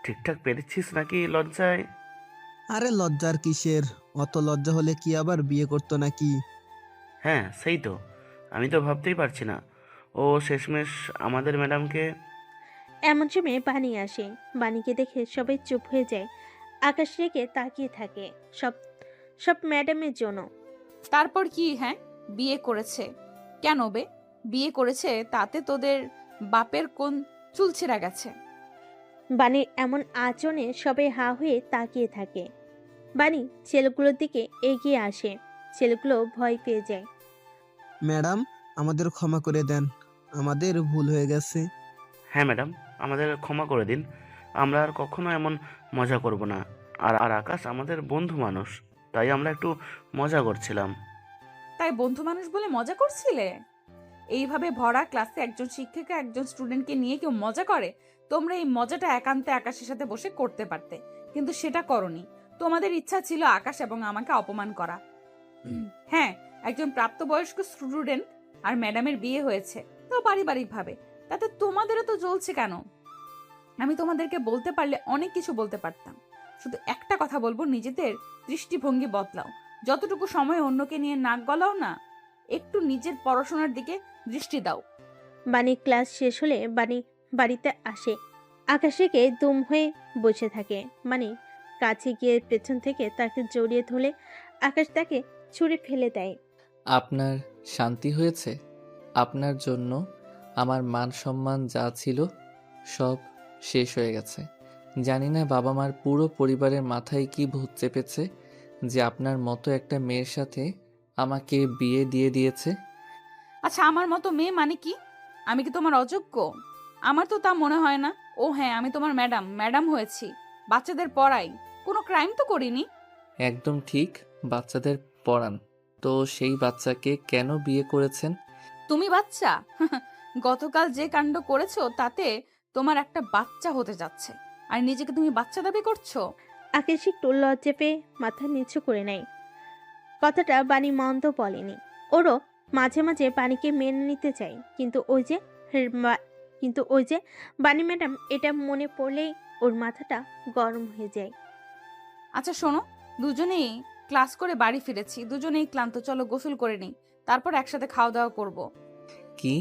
S16: ঠিকঠাক পেরেছিস নাকি লজ্জায়?
S17: আরে লজ্জার কিসের? অত লজ্জা হলে কি আবার বিয়ে করতো নাকি?
S16: হ্যাঁ সেই তো, আমি তো ভাবতেই পারছি না ও শেষমেশ আমাদের ম্যাডামকে।
S3: এমন সময় বাণী আসে। বাণীকে দেখে সবাই চুপ হয়ে যায়। আকাশ রেগে তাকিয়ে থাকে। সব সব ম্যাডামের জন্য।
S1: তারপর কি? হ্যাঁ, বিয়ে করেছে কেন বে? বিয়ে করেছে তাতে তোদের বাপের কোন চুল ছেঁড়া গেছে?
S3: বাণীর এমন আচরণে সবাই হা হয়ে তাকিয়ে থাকে। বাণী ছেলেগুলোর দিকে এগিয়ে আসে। ছেলেগুলো ভয় পেয়ে যায়।
S17: ম্যাডাম, আমাদের ক্ষমা করে দেন, আমাদের ভুল হয়ে গেছে।
S16: হ্যাঁ ম্যাডাম, আমাদের ক্ষমা করে দিন, আমরা আর কখনো এমন মজা করব না। আর আর আকাশ আমাদের বন্ধু মানুষ, তাই আমরা একটু মজা করছিলাম।
S1: তাই বন্ধু মানুষ বলে মজা করছিলে? এইভাবে ভরা ক্লাসে একজন শিক্ষিকা একজন স্টুডেন্টকে নিয়ে কেউ মজা করে? তোমরা এই মজাটা একান্তে আকাশের সাথে বসে করতে পারতে, কিন্তু সেটা করনি। তোমাদের ইচ্ছা ছিল আকাশ এবং আমাকে অপমান করা। হ্যাঁ, একজন প্রাপ্তবয়স্ক স্টুডেন্ট আর ম্যাডামের বিয়ে হয়েছে, তো পারিবারিক ভাবে, তাতে তোমাদেরও তো জ্বলছে কেন? আমি তোমাদেরকে বলতে পারলে অনেক কিছু বলতে পারতাম। শুধু একটা কথা বলবো, নিজেদের দৃষ্টিভঙ্গি বদলাও। যতটুকু সময় অন্যকে নিয়ে নাক গলাও না, একটু নিজের পড়াশোনার দিকে দৃষ্টি দাও।
S3: বাণী ক্লাস শেষ হলে বাণী বাড়িতে আসে। আকাশ রেগে দুম হয়ে বসে থাকে। বাণী কাছে গিয়ে পেছন থেকে তাকে জড়িয়ে ধরে আকাশ তাকে ছুঁড়ে ফেলে দেয়।
S4: আপনার শান্তি হয়েছে? আপনার জন্য আমার মান সম্মান যা ছিল সব শেষ হয়ে গেছে। জানি না বাবা মার পুরো পরিবারের মাথায় কি ভূত চেপেছে যে আপনার মতো একটা মেয়ের সাথে আমাকে বিয়ে দিয়ে দিয়েছে।
S1: আচ্ছা, আমার মতো মেয়ে মানে কি? আমি কি তোমার অযোগ্য? আমার তো তা মনে হয় না। ও হ্যাঁ, আমি তোমার ম্যাডাম হয়েছি, বাচ্চাদের পড়াই, কোনো ক্রাইম তো করিনি।
S4: একদম ঠিক, বাচ্চাদের পড়ান। তো সেই বাচ্চাকে কেন বিয়ে করেছেন?
S1: তুমি বাচ্চা? গতকাল যে কাণ্ড করেছো তাতে তোমার একটা বাচ্চা হতে যাচ্ছে, আর নিজেকে তুমি বাচ্চা দাবি করছো?
S3: আকাশ একটু লজ্জা পেয়ে মাথা নিচু করে নেয়। কথাটা বাণী মন্দ বলেনি। ওরও মাঝে মাঝে বাণীকে মেনে নিতে চায়, কিন্তু ওই যে বাণী ম্যাডাম, এটা মনে পড়লেই ওর মাথাটা গরম হয়ে যায়।
S1: আচ্ছা শোনো, দুজনেই ক্লাস করে বাড়ি ফিরেছি, দুজনেই ক্লান্ত, চলো গোসল করে নিই, তারপর একসাথে খাওয়া দাওয়া করবো।
S4: কি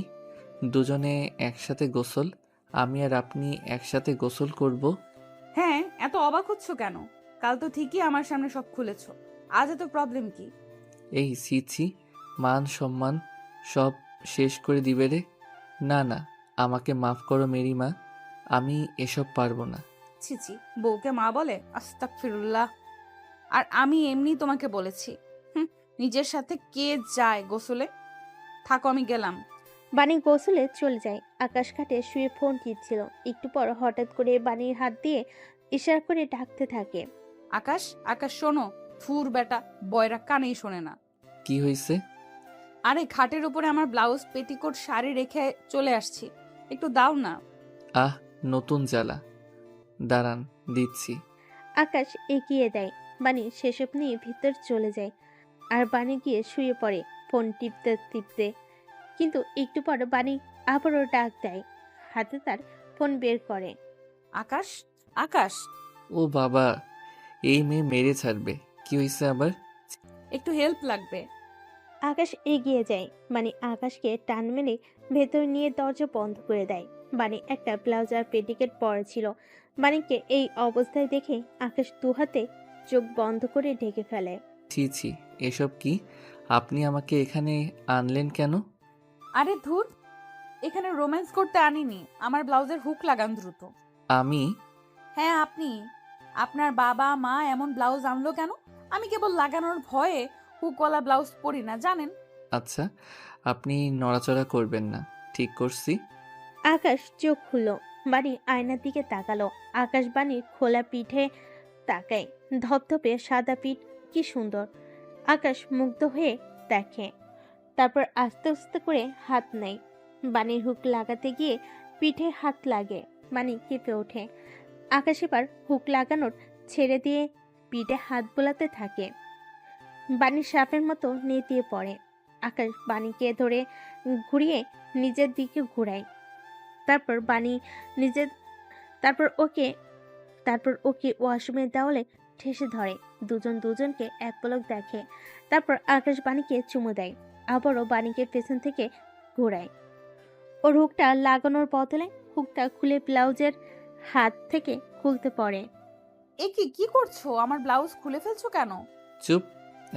S4: দুজনে একসাথে গোসল? আমি আর আপনি একসাথে গোসল করব?
S1: হ্যাঁ, এত অবাক হচ্ছ কেন? কাল তো ঠিকই আমার সামনে সব খুলেছো, আজ এত প্রবলেম কি?
S4: এই ছি, মান সম্মান সব শেষ করে দিবে রে। না না, আমাকে মাফ করো মেরি মা, আমি এসব পারবো না।
S1: ছি ছি, বউকে মা বলে? আস্তাগফিরুল্লাহ। আর আমি এমনি তোমাকে বলেছি। নিজের সাথে কে যায় গোসলে? থাকো, আমি গেলাম।
S3: বাণী গোসলে চলে যায়। আকাশ খাটে শুয়ে ফোন টিপছিল। একটু পর হঠাৎ করে বাণীর হাত দিয়ে ইশারা করে ডাকতে থাকে।
S1: আকাশ, আকাশ শোনো। থুর বেটা, বয়রা কানেই শোনে না।
S4: কি হয়েছে?
S1: আরে খাটের উপরে আমার ব্লাউজ পেটিকোট শাড়ি রেখে চলে আসছি, একটু দাও না।
S4: আহ, নতুন জ্বালা, দাঁড়ান দিচ্ছি।
S3: আকাশ এগিয়ে দেয়। বাণী সেসব নিয়ে ভিতর চলে যায়। আর বাণী গিয়ে শুয়ে পড়ে ফোন টিপতে টিপতে। কিন্তু একটু পর বাণী আবারও ডাক দেয়। হাতে তার ফোন বের করে।
S1: আকাশ, আকাশ।
S4: ও বাবা, এই মেয়ে মেরে ছাড়বে। কি হয়েছে আবার?
S1: একটু হেল্প লাগবে।
S3: আকাশ এগিয়ে যায়। বাণী আকাশকে টান মেরে ভেতর নিয়ে দরজা বন্ধ করে দেয়। বাণী একটা ব্লাউজ আর পেটিকেট পরেছিল। বাণীকে এই অবস্থায় দেখে আকাশ দুহাতে চোখ বন্ধ করে ঢেকে ফেলে।
S4: ছি, এসব কি? আপনি আমাকে এখানে আনলেন কেন?
S1: আরে ধুর, এখানে রোম্যান্স করতে আনিনি, আমার ব্লাউজের হুক লাগান দ্রুত।
S4: আমি?
S1: হ্যাঁ আপনি। আপনার বাবা মা এমন ব্লাউজ আনলো কেন? আমি কেবল লাগানোর ভয়ে হুকওয়ালা ব্লাউজ পরি না, জানেন।
S4: আচ্ছা, আপনি নড়াচড়া করবেন না, ঠিক করছি।
S3: আকাশ চোখ খুলল। বাণী আয়নার দিকে তাকালো। আকাশ বাণীর খোলা পিঠে তাকায়। ধপধপে সাদা পিঠ, কি সুন্দর। আকাশ মুগ্ধ হয়ে দেখে। তারপর আস্তে আস্তে করে হাত নেয়। বাণীর হুক লাগাতে গিয়ে পিঠে হাত লাগে। বাণী কেঁপে ওঠে। আকাশ এবার হুক লাগানোর ছেড়ে দিয়ে পিঠে হাত বোলাতে থাকে। বাণী সাপের মতো নেতিয়ে পড়ে। আকাশ বাণীকে ধরে ঘুরিয়ে নিজের দিকে ঘুরায়। তারপর বাণী নিজের তারপর ওকে ওয়াশরুমের দেওয়ালে ঠেসে ধরে। দুজন দুজনকে এক পলক দেখে। তারপর আকাশ বাণীকে চুমু দেয়, আবারও বাণীকে পেছন থেকে ঘোরায়। ওর হুকটা লাগানোর বদলে হুকটা খুলে ব্লাউজের হাত থেকে খুলতে পড়ে।
S1: এ কি করছো? আমার ব্লাউজ খুলে ফেলছো কেন?
S4: চুপ,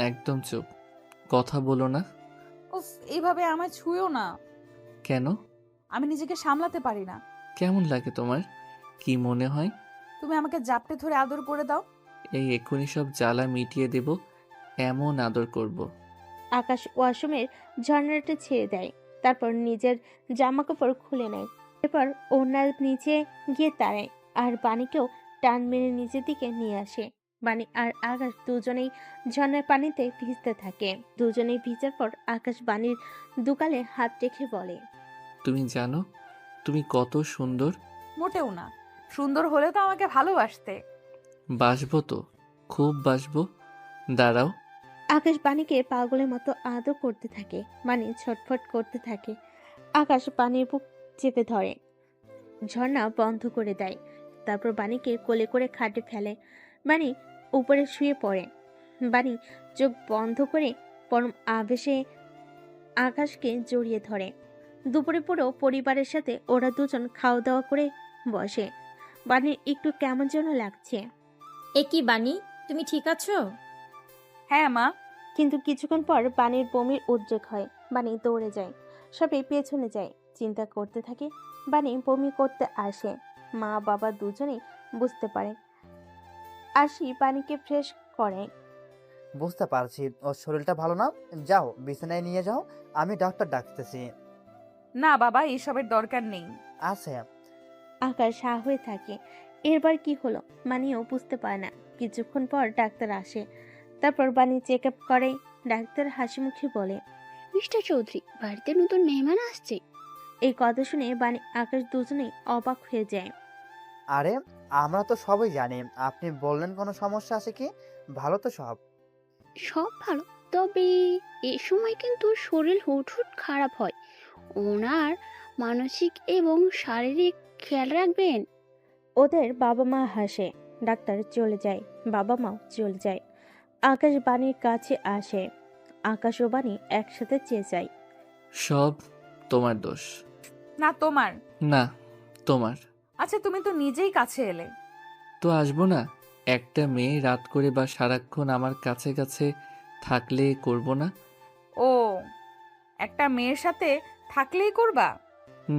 S4: একদম চুপ, কথা বলো না।
S1: উফ, এইভাবে আমায় ছুঁয়ো না।
S4: কেন?
S1: আমি নিজেকে সামলাতে পারি না।
S4: কেমন লাগে তোমার? কি মনে হয়?
S1: তুমি আমাকে জাপটে ধরে আদর করে দাও।
S4: এই এক্ষুনি সব জ্বালা মিটিয়ে দেব, এমন আদর করব।
S3: আকাশ ওয়াশরুমের ঝর্ণাটা ছেড়ে দেয়, তারপর নিজের জামা কাপড় খুলে নেয়। এরপর ওনার নিচে গিয়ে দাঁড়ায় আর বাণীকেও টান মেরে নিচের দিকে নিয়ে আসে। বাণী আর আকাশ দুজনেই ঝর্ণার পানিতে ভিজতে থাকে। দুজনেই ভিজার পর আকাশ বাণীর দুকালে হাত রেখে বলে,
S4: তুমি জানো তুমি কত সুন্দর?
S1: মোটেও না। সুন্দর হলে তো আমাকে ভালোবাসতে।
S4: বাসবো তো, খুব বাসবো। দাঁড়াও।
S3: আকাশ বাণীকে পাগলের মতো আদর করতে থাকে। বাণী ছটফট করতে থাকে। আকাশ বাণীর বুক চেপে ধরে, ঝর্ণা বন্ধ করে দেয়। তারপর বাণীকে কোলে করে খাটে ফেলে। বাণী উপরে শুয়ে পড়ে। বাণী চোখ বন্ধ করে পরম আবেশে আকাশকে জড়িয়ে ধরে। দুপুরে পুরো পরিবারের সাথে ওরা দুজন খাওয়া দাওয়া করে বসে। বাণীর একটু কেমন যেন লাগছে।
S12: এ কি বাণী, তুমি ঠিক আছো?
S1: হ্যাঁ মা।
S3: কিন্তু কিছুক্ষণ পর বাণীর বমির উদ্রেক হয়। বাণী দৌড়ে যায়, সবাই পেছনে যায়, চিন্তা করতে থাকে। বাণী বমি করতে আসে। মা বাবা দুজনেই বুঝতে পারে। আশি বাণীকে ফ্রেশ করে।
S13: বুঝতে পারছি ওর শরীরটা ভালো না, যাও বিছানায় নিয়ে যাও, আমি ডাক্তার ডাকতেছি।
S1: না বাবা, এসবের দরকার নেই।
S13: আছে।
S3: আকাশ হা হয়ে থাকে। এরবার কি হলো বাণীও বুঝতে পারে না। কিছুক্ষণ পর ডাক্তার আসে। তারপর বাণী চেক আপ করে। ডাক্তার হাসি মুখে বলে,
S18: মিস্টার চৌধুরী, বাড়িতে নতুন মেহমান আসছে।
S3: এই কথা শুনে বাণী আকাশ দুজনেই অবাক হয়ে যায়।
S13: আরে আমরা তো সবাই জানি, আপনি বললেন কোনো সমস্যা আছে কি? ভালো তো সব?
S18: সব ভালো, তবে এ সময় কিন্তু শরীর হুট হুট খারাপ হয়। ওনার মানসিক এবং শারীরিক খেয়াল রাখবেন।
S3: ওদের বাবা মা হাসে। ডাক্তার চলে যায়, বাবা মাও চলে যায়। আকাশ বাণীর কাছে আসে। আকাশ ও বাণী একসাথে চেয়ে যায়।
S4: সব তোমার দোষ।
S1: না তোমার।
S4: না, তোমার।
S1: আচ্ছা, তুমি তো নিজেই কাছে এলে।
S4: তো আসবো না? একটা মেয়ে রাত করে বা সারাক্ষণ আমার কাছে কাছে থাকলে করব না?
S1: ও, একটা মেয়ের সাথে থাকলেই করবা?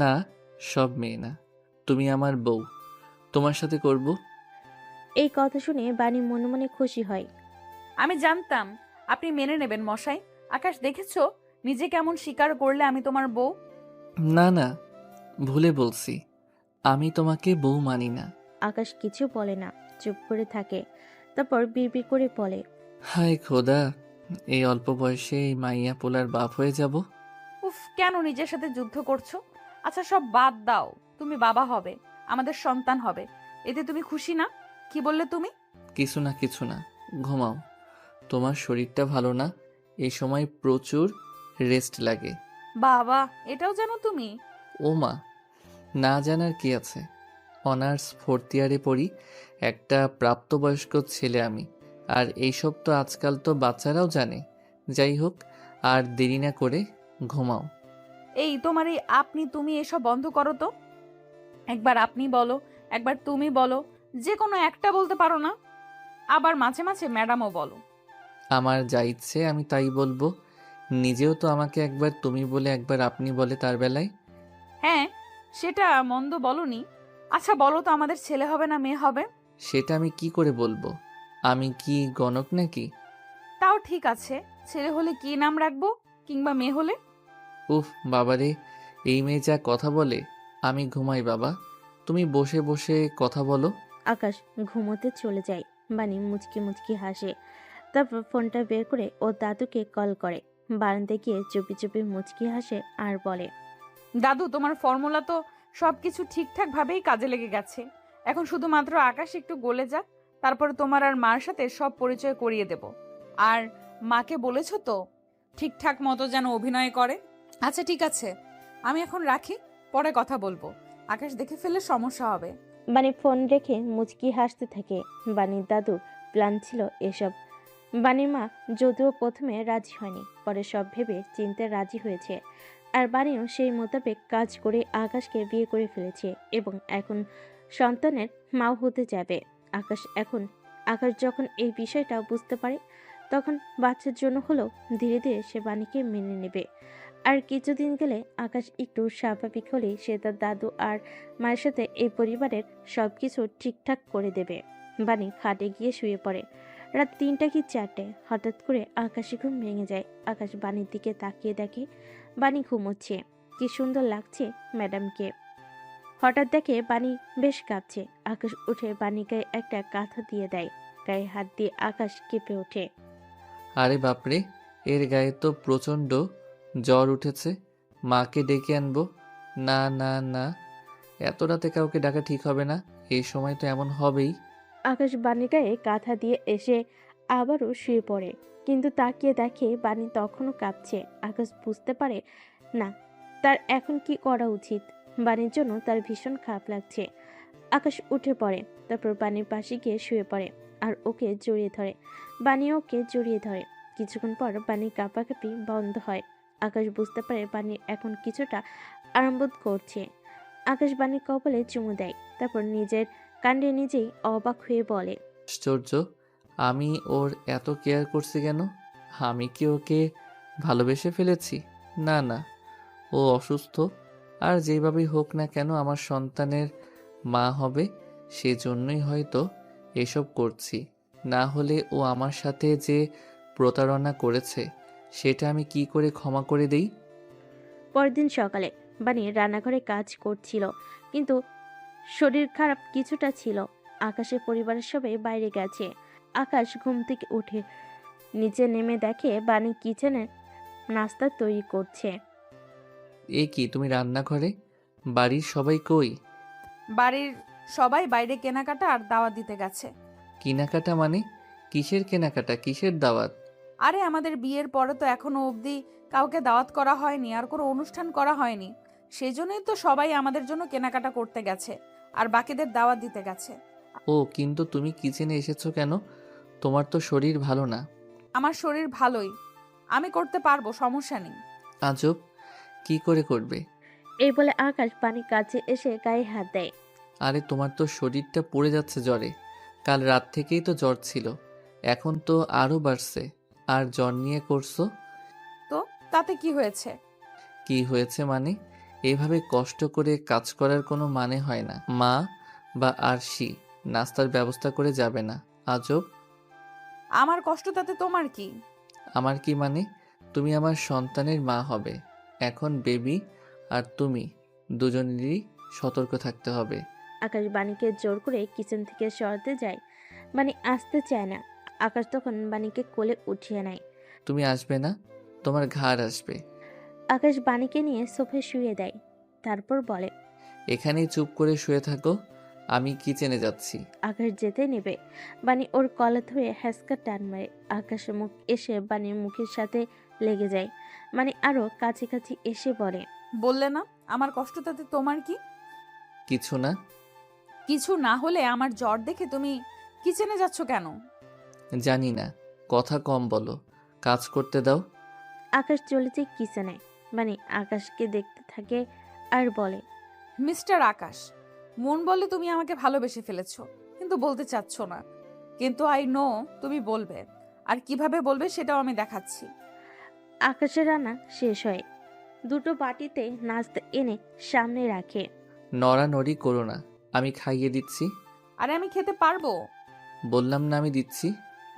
S4: না, সব মেয়ে না, তুমি আমার বউ, তোমার সাথে করব।
S3: এই কথা শুনে বাণী মনে মনে খুশি হয়।
S1: আমি জানতাম আপনি মেনে নেবেন মশাই। আকাশ, দেখেছো নিজে কেমন স্বীকার করলে আমি তোমার বউ?
S4: না না, ভুলে বলছি, আমি তোমাকে বউ মানি না।
S3: আকাশ কিছু বলে না, চুপ করে থাকে। তারপর বিড়বিড় করে বলে,
S4: হায় খোদা, এই অল্প বয়সে এই মাইয়া পোলার বাপ হয়ে যাব।
S1: উফ, কেন নিজের সাথে যুদ্ধ করছো? আচ্ছা, সব বাদ দাও। তুমি বাবা হবে, আমাদের সন্তান হবে, এতে তুমি খুশি না? কি বললে তুমি?
S4: কিছু না, ঘুমাও। তোমার শরীরটা ভালো না, এই সময় প্রচুর রেস্ট লাগে।
S1: বাবা, এটাও জানো তুমি?
S4: ও মা, না জানার কি আছে? অনার্স ফোর্থ ইয়ারে পড়ি, একটা প্রাপ্তবয়স্ক ছেলে আমি। আর এইসব তো আজকাল তো বাচ্চারাও জানে। যাই হোক, আর দেরি না করে ঘুমাও।
S1: এই তোমার এই আপনি তুমি এসব বন্ধ করো তো। একবার আপনি বলো, একবার তুমি বলো, যে কোনো একটা বলতে পারো না? আবার মাঝে মাঝে ম্যাডামও বলো।
S4: আমার যা ইচ্ছে আমি তাই বলবো। নিজেও তো আমাকে একবার তুমি বলে একবার আপনি বলে তার বেলায়।
S1: হ্যাঁ, সেটা মন্দ বলনি। আচ্ছা বলো তো, আমাদের ছেলে হবে না মেয়ে হবে?
S4: সেটা আমি কি করে বলবো? আমি কি গণক নাকি?
S1: তাও ঠিক আছে, ছেলে হলে কি নাম রাখবো, কিংবা মেয়ে হলে?
S4: উফ বাবারে, এই মেয়ে যা কথা বলে। আমি ঘুমাই বাবা, তুমি বসে বসে কথা বলো।
S3: আকাশ ঘুমোতে চলে যায়। বাণী মুচকি মুচকি হাসে। তারপর ফোনটা বের করে ও দাদুকে কল করে। বারান্দায় গিয়ে চুপি চুপি মুচকি হাসে আর বলে,
S1: দাদু, তোমার ফর্মুলা তো সবকিছু ঠিকঠাক ভাবেই কাজে লেগে গেছে। এখন শুধুমাত্র আকাশ একটু গলে যাক, তারপরে তোমার আর মার সাথে সব পরিচয় করিয়ে দেব। আর মাকে বলেছো তো ঠিকঠাক মতো যেন অভিনয় করে? আচ্ছা ঠিক আছে, আমি এখন রাখি, পরে কথা বলবো। আকাশ দেখে ফেললে সমস্যা হবে।
S3: বানি ফোন রেখে মুচকি হাসতে থাকে। বানির দাদুর প্ল্যান ছিল এসব। বানির মা যদিও প্রথমে রাজি হয়নি, পরে সব ভেবে চিনতে রাজি হয়েছে। আর বানিও সেই মোতাবেক কাজ করে আকাশকে বিয়ে করে ফেলেছে এবং এখন সন্তানের মাও হতে যাবে। আকাশ যখন এই বিষয়টা বুঝতে পারে, তখন বাচ্চার জন্য হলেও ধীরে ধীরে সে বাণীকে মেনে নেবে। আর কিছুদিন গেলে আকাশ একটু স্বাভাবিক হলে সে তার দাদু আর মায়ের সাথে এই পরিবারের সবকিছু ঠিকঠাক করে দেবে। বাণী খাটে গিয়ে শুয়ে পড়ে। রাত 3টা কি 4টে হঠাৎ করে আকাশে ঘুম ভেঙে যায়। আকাশ বাণীর দিকে তাকিয়ে দেখে বাণী ঘুমোচ্ছে। কি সুন্দর লাগছে ম্যাডামকে। হঠাৎ দেখে বাণী বেশ কাঁপছে। আকাশ উঠে বাণী গায়ে একটা কাঁথা দিয়ে দেয়। গায়ে হাত দিয়ে আকাশ কেঁপে ওঠে।
S4: আরে বাপরে, এর গায়ে তো প্রচণ্ড জ্বর উঠেছে। মাকে ডেকে আনবো? না না না, এত রাতে কাউকে ডাকা ঠিক হবে না। এই সময় তো এমন হবেই।
S3: আকাশ বাণীর গায়ে কাঁথা দিয়ে এসে আবারও শুয়ে পড়ে, কিন্তু তাকিয়ে দেখে বাণী তখনও কাঁপছে। আকাশ বুঝতে পারে না তার এখন কি করা উচিত। বাণীর জন্য তার ভীষণ খারাপ লাগছে। আকাশ উঠে পড়ে, তারপর বাণীর পাশে গিয়ে শুয়ে পড়ে আর ওকে জড়িয়ে ধরে। বাণী ওকে জড়িয়ে ধরে। কিছুক্ষণ পর বাণীর কাঁপাকাঁপি বন্ধ হয়। আকাশ বুঝতে পারে বাণী এখন কিছুটা আরাম বোধ করছে। আকাশ বাণীর কপালে চুমু দেয়, তারপর নিজের কাণ্ডে নিজেই অবাক হয়ে বলে,
S4: আশ্চর্য, আমি ওর এত কেয়ার করছি কেন? আমি কি ওকে ভালোবেসে ফেলেছি? না না, ও অসুস্থ। আর যেভাবেই হোক না কেন আমার সন্তানের মা হবে, সেজন্যই হয়তো এসব করছি। না হলে ও আমার সাথে যে প্রতারণা করেছে সেটা আমি কি করে ক্ষমা করে দেই?
S3: পরদিন সকালে বাণী রান্নাঘরে কাজ করছিল, কিন্তু শরীর খারাপ কিছুটা ছিল। আকাশের পরিবারের সবাই বাইরে গেছে। আকাশ ঘুম থেকে উঠে নিচে নেমে দেখে বাণী কিচেনে নাস্তা তৈরি করছে।
S4: এ কি, তুমি রান্নাঘরে? বাড়ির সবাই কই?
S1: বাড়ির সবাই বাইরে কেনাকাটা আর দাওয়াত দিতে গেছে।
S4: কেনাকাটা মানে? কিসের কেনাকাটা, কিসের দাওয়াত?
S1: আরে আমাদের বিয়ের পরে তো এখনো অবধি কাউকে দাওয়াত করা হয়নি, আর কোনো অনুষ্ঠান করা হয়নি। সেজন্যই তো সবাই আমাদের জন্য কেনাকাটা করতে গেছে আর বাকিদের দাওয়াত দিতে গেছে।
S4: ও, কিন্তু তুমি কিচেনে এসেছো কেন? তোমার তো শরীর ভালো না।
S1: আমার শরীর ভালোই, আমি করতে পারবো, সমস্যা নেই।
S4: আজব, কি করে করবে?
S3: এই বলে আকাশ বাণীর কাছে এসে গায়ে হাত দেয়।
S4: আরে তোমার তো শরীরটা পুড়ে যাচ্ছে জ্বরে। কাল রাত থেকেই তো জ্বর ছিল, এখন তো আরো বাড়ছে। আর জ্বর নিয়ে করছো?
S1: তো তাতে কি হয়েছে?
S4: কি হয়েছে মানে? এভাবে কষ্ট করে কাজ করার কোনো মানে হয় না। মা বা আরশি নাস্তার ব্যবস্থা করে যাবে না? আজব।
S1: আমার কষ্ট তাতে তোমার কি?
S4: আমার কি মানে? তুমি আমার সন্তানের মা হবে। এখন বেবি আর তুমি দুজনেরই সতর্ক থাকতে হবে।
S3: আকাশ বাণীকে জোর করে কিচেন থেকে সরাতে যায়। বাণী আসতে চায় না। আকাশ তখন বাণীকে কোলে উঠিয়ে নেয়।
S4: তুমি আসবে না, তোমার ঘাড় আসবে।
S3: আকাশ বাণীকে নিয়ে সোফায় শুয়ে দেয়, তারপর বলে,
S4: এখানেই চুপ করে শুয়ে থাকো, আমি কিচেনে যাচ্ছি।
S3: আকাশ যেতে নেবে, বাণী ওর কলা ধরে হ্যাসকা টান মারে। আকাশের মুখ এসে বাণীর মুখের সাথে লেগে যায়। বাণী আরো কাছাকাছি এসে বলে,
S1: বললে না আমার কষ্ট তাতে তোমার কি?
S4: কিছু না।
S1: কিছু না হলে আমার জ্বর দেখে তুমি কিচেনে যাচ্ছ কেন?
S4: জানি না, কথা কম বলো, কাজ করতে দাও।
S3: আকাশ চলে যায় কিচেনে। বাণী আকাশকে দেখতে থাকে আর বলে,
S1: মিস্টার আকাশ, মন বলে তুমি আমাকে ভালোবেসে ফেলেছো, কিন্তু বলতে চাচ্ছ না। কিন্তু আই নো তুমি বলবে, আর কিভাবে বলবে সেটাও আমি দেখাচ্ছি।
S3: আকাশের রান্না শেষ হয়। দুটো বাটিতে নাস্তা এনে সামনে রাখে।
S4: নড়ানড়ি করো না, আমি খাইয়ে দিচ্ছি।
S1: আরে আমি খেতে পারবো।
S4: বললাম না আমি দিচ্ছি।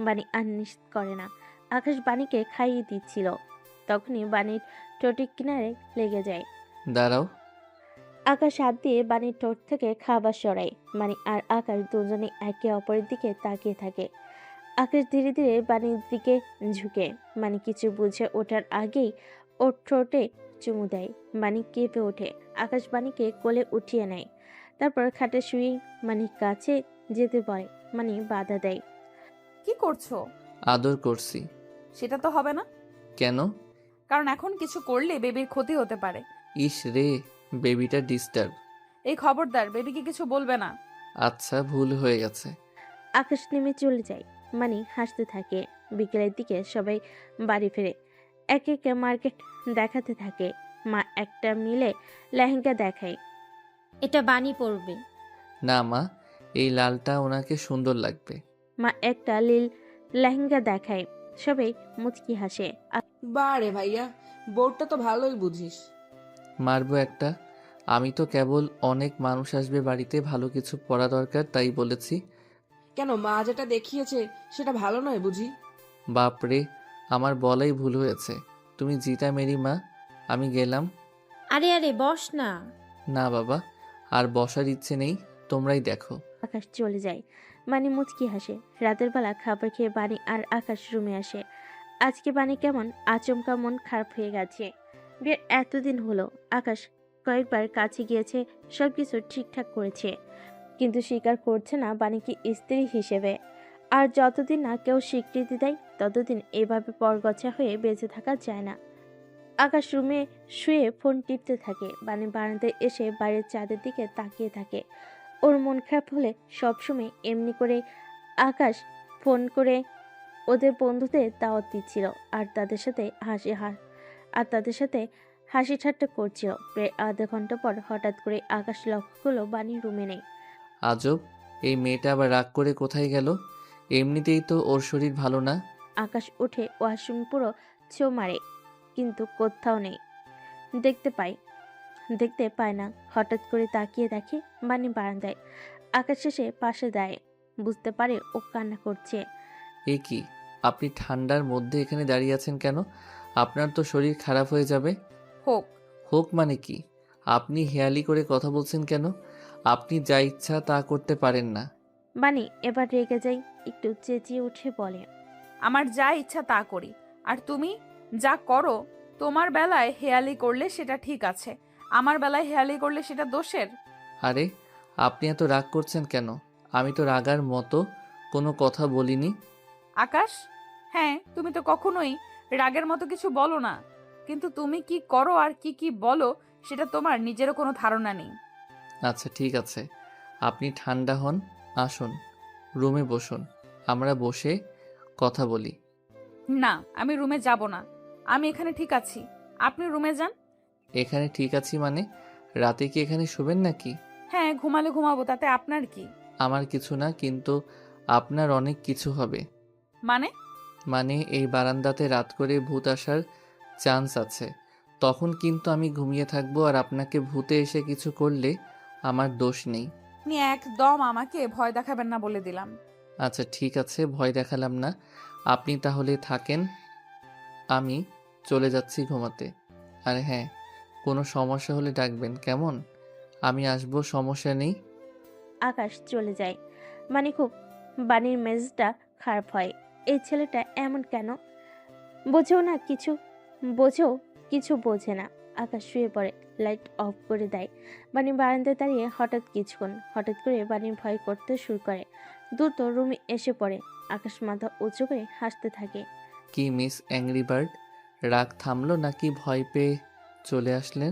S3: বাণী আর নিশ্চিত করে না। আকাশ বাণীকে খাইয়ে দিচ্ছিল, তখনই বাণীর ঠোঁটের কিনারে লেগে যায়।
S4: দাঁড়াও।
S3: আকাশ হাত দিয়ে বাণীর ঠোঁট থেকে খাবার সরায়। বাণী আর আকাশ দুজনে একে অপরের দিকে তাকিয়ে থাকে। আকাশ ধীরে ধীরে বাণীর দিকে ঝুঁকে। বাণী কিছু বুঝে ওঠার আগেই ওর ঠোঁটে চুমু দেয়। বাণী কেঁপে ওঠে। আকাশ বাণীকে কোলে উঠিয়ে নেয়, তারপর খাটে শুয়ে বাণীর কাছে যেতে বলে। বাণী বাধা দেয়।
S1: কি করছো?
S4: আদর করছি।
S1: সেটা তো হবে না,
S4: কেন?
S1: কারণ এখন কিছু করলে বেবির ক্ষতি হতে পারে।
S4: ইস রে, বেবিটা ডিস্টার্ব।
S1: এই খবরদার, বেবিকে কিছু বলবে না।
S4: আচ্ছা, ভুল হয়ে গেছে।
S3: আকাশ নেমে চলে যায়। মানে হাসতে থাকে। বিকেলের দিকে সবাই বাড়ি ফেরে। একে একে মার্কেট দেখাতে থাকে। মা একটা মিলে লেহেঙ্গা দেখায়।
S12: এটা বানি পড়বে।
S4: না মা, এই লালটা ওনাকে সুন্দর লাগবে।
S3: মা একটা লীল লেহেঙ্গা দেখায়। সবাই মুচকি হাসে।
S14: বারে ভাইয়া, বোর্ডটা তো ভালোই বুঝিস।
S4: মারবো একটা। আমি তো কেবল অনেক মানুষ আসবে বাড়িতে, ভালো কিছু পড়া দরকার তাই বলেছি।
S14: কেন, মা যেটা দেখিয়েছে সেটা ভালো নয় বুঝি?
S4: বাপরে, আমার বলাই ভুল হয়েছে। তুমি জিতা মেরি মা, আমি গেলাম।
S12: আরে আরে বস না।
S4: না বাবা, আর বসার ইচ্ছে নেই, তোমরাই দেখো।
S3: আকাশ চলে যায়। বানি মুচকি হাসে। রাতের বেলা খাবার খেয়ে বানি আর আকাশ রুমে আসে। আজকে বানি কেমন আচমকা মন খারাপ হয়ে গেছে। বিয়ের এতদিন হলো, আকাশ কয়েকবার কাছে গিয়েছে, সবকিছু ঠিকঠাক করেছে, কিন্তু স্বীকার করছে না বানিকে স্ত্রী হিসেবে। আর যতদিন না কেউ স্বীকৃতি দেয় ততদিন এভাবে পরগছা হয়ে বেঁচে থাকা যায় না। আকাশ রুমে শুয়ে ফোন টিপতে থাকে। বানি বারান্দায় এসে বাইরের চাঁদের দিকে তাকিয়ে থাকে। ওর মন খারাপ হলে সবসময় এমনি করে আকাশ ফোন করে ওদের বন্ধুদের দাওয়াত দিচ্ছিল আর তাদের সাথে হাসি ঠাট্টা করছিল। প্রায় আধা ঘন্টা পর হঠাৎ করে আকাশ লক্ষ্য করলো বানি রুমে নেই।
S4: আজব, এই মেয়েটা আবার রাগ করে কোথায় গেল? এমনিতেই তো ওর শরীর ভালো না।
S3: আকাশ উঠে ওয়াশরুম পুরো ছো মারে, কিন্তু কোথাও নেই। দেখতে পায় না। হঠাৎ করে তাকিয়ে দেখে বানি বারান্দায়। আকাশ এসে পাশে দেয়। বুঝতে পারে ও কান্না করছে।
S4: এ কি, আপনি ঠান্ডার মধ্যে এখানে দাঁড়িয়ে আছেন কেন? আপনার তো শরীর খারাপ হয়ে যাবে।
S1: হোক।
S4: হোক মানে কি? আপনি হেয়ালি করে কথা বলছেন কেন? আপনি যা ইচ্ছা তা করতে পারেন না।
S3: বানি এবার রেগে যায়, একটু চেঁচিয়ে উঠে বলে,
S1: আমার যা ইচ্ছা তা করি, আর তুমি যা করো। তোমার বেলায় হেয়ালি করলে সেটা ঠিক আছে, আমার বেলায় হেয়ালি করলে সেটা দোষের।
S4: আরে, আপনি এত রাগ করছেন কেন? আমি তো রাগার মতো কোনো কথা বলিনি।
S1: আকাশ, হ্যাঁ, তুমি তো কখনোই রাগের মতো কিছু বলো না, কিন্তু তুমি কি করো আর কি কি বলো সেটা তোমার নিজেরও কোনো ধারণা নেই।
S4: আচ্ছা ঠিক আছে, আপনি ঠান্ডা হন, আসুন রুমে বসুন, আমরা বসে কথা বলি।
S1: না, আমি রুমে যাব না, আমি এখানে ঠিক আছি, আপনি রুমে যান।
S4: এখানে ঠিক আছি মানে? রাতে কি এখানে শুবেন নাকি?
S1: হ্যাঁ, ঘুমালে ঘুমাবো, তাতে আপনার কি?
S4: আমার কিছু না, কিন্তু আপনার অনেক কিছু হবে।
S1: মানে
S4: এই বারান্দাতে রাত করে ভূত আসার চান্স আছে, তখন কিন্তু আমি ঘুমিয়ে থাকবো, আর আপনাকে ভূতে এসে কিছু করলে আমার দোষ নেই।
S1: আপনি একদম আমাকে ভয় দেখাবেন না বলে দিলাম।
S4: আচ্ছা ঠিক আছে, ভয় দেখালাম না, আপনি তাহলে থাকেন, আমি চলে যাচ্ছি ঘুমাতে। আর হ্যাঁ, কোনো সমস্যা হলে ডাকবেন কেমন? আমি আসবো, সমস্যা নেই।
S3: আকাশ চলে যায়। মানে খুব বানির মেজাজটা খারাপ হয়। এই ছেলেটা এমন কেন? বোঝেও কিছু বোঝে না। আকাশ শুয়ে পড়ে, লাইট অফ করে দেয়। বানি বারান্দায় দাঁড়িয়ে হঠাৎ করে বানি ভয় করতে শুরু করে। দ্রুত রুমে এসে পড়ে। আকাশ মাথা উঁচু করে হাসতে থাকে।
S4: কি মিস অ্যাংরি বার্ড, রাগ থামলো নাকি ভয় পেয়ে চলে আসলেন?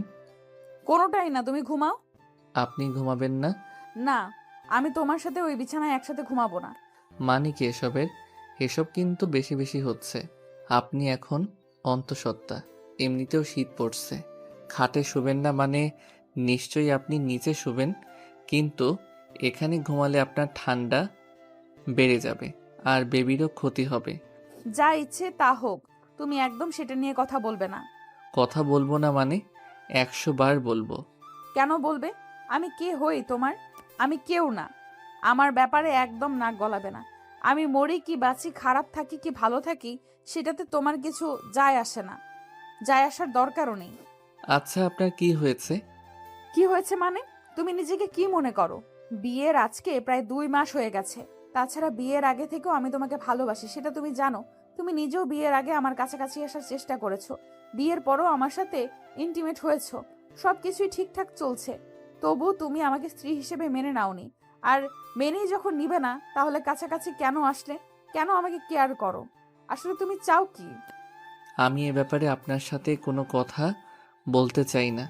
S1: কোনোটাই না, তুমি ঘুমাও।
S4: আপনি ঘুমাবেন না?
S1: না, আমি তোমার সাথে ওই বিছানায় একসাথে ঘুমাবো না।
S4: মানে কি এসবের? এসব কিন্তু বেশি বেশি হচ্ছে। আপনি এখন অন্তঃসত্ত্বা, এমনিতেও শীত পড়ছে, খাটে শুবেন না মানে নিশ্চয়ই আপনি নিচে শুবেন, কিন্তু এখানে ঘুমালে আপনার ঠান্ডা বেড়ে যাবে আর বেবিরও ক্ষতি হবে।
S1: যা ইচ্ছে তা হোক, তুমি একদম সেটা নিয়ে কথা বলবে না।
S4: কথা বলবো না মানে? 100 বার বলবো।
S1: কেন বলবে? আমি কে হই তোমার? আমি কেউ না। আমার ব্যাপারে একদম নাক গলাবে না। আমি মরি কি বাঁচি, খারাপ থাকি কি ভালো থাকি, সেটাতে তোমার কিছু যায় আসে না, যায় আসার দরকারও নেই।
S4: আচ্ছা, আপনার কি হয়েছে?
S1: কি হয়েছে মানে? তুমি নিজেকে কি মনে করো? বিয়ের আজকে প্রায় 2 মাস হয়ে গেছে। তাছাড়া বিয়ের আগে থেকেও আমি তোমাকে ভালোবাসি, সেটা তুমি জানো। তুমি নিজেও বিয়ের আগে আমার কাছাকাছি আসার চেষ্টা করেছো, বিয়ের পরও আমার সাথে ইন্টিমেট হয়েছো, সবকিছুই ঠিকঠাক চলছে, তবু তুমি আমাকে স্ত্রী হিসেবে মেনে নাওনি। আর মেনেই যখন নিবে না, তাহলে কাছাকাছি কেন আসলে? কেন আমাকে কেয়ার করো? আসলে তুমি চাও কি?
S4: আমি এ ব্যাপারে আপনার সাথে কোনো কথা বলতে চাই না।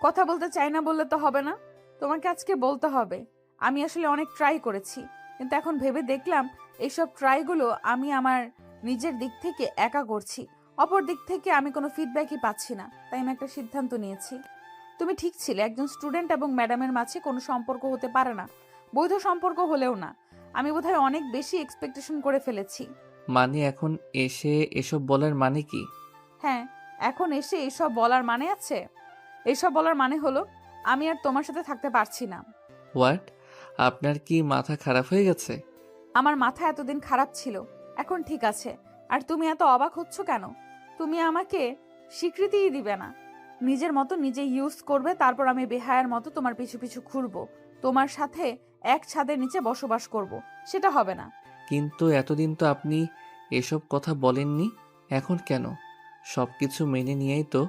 S1: কথা বলতে চাই না বললে তো হবে না, তোমাকে আজকে বলতে হবে। আমি আসলে অনেক ট্রাই করেছি, কিন্তু এখন ভেবে দেখলাম এইসব ট্রাইগুলো আমি আমার নিজের দিক থেকে একা করছি। অপর দিক থেকে আমি কোনো ফিডব্যাকই পাচ্ছি না, তাই আমি একটা সিদ্ধান্ত নিয়েছি। তুমি ঠিক ছিলে, একজন স্টুডেন্ট এবং ম্যাডামের মাঝে কোনো সম্পর্ক হতে পারে না, বৈধ সম্পর্ক হলেও না। আমি বোধহয় অনেক বেশি এক্সপেকটেশন করে ফেলেছি।
S4: মানে এখন এসে এসব বলার মানে কি?
S1: হ্যাঁ, এখন এসে এসব বলার মানে আছে। এসব বলার মানে হলো আমি আর তোমার সাথে থাকতে পারছি না।
S4: হোয়াট? আপনার কি মাথা খারাপ হয়ে গেছে?
S1: আমার মাথা এতদিন খারাপ ছিল, এখন ঠিক আছে। আর তুমি এত অবাক হচ্ছ কেন? তুমি আমাকে স্বীকৃতিই দিবে না, নিজের মতো নিজে ইউজ করবে, তারপর আমি বেহায়ার মতো তোমার পিছু পিছু ঘুরবো, তোমার সাথে এক ছাদের নিচে বসবাস করব। সেটা হবে না।
S4: কিন্তু এতদিন তো আপনি এসব কথা বলেননি, এখন কেন? সব কিছু মেনে নিয়েই তো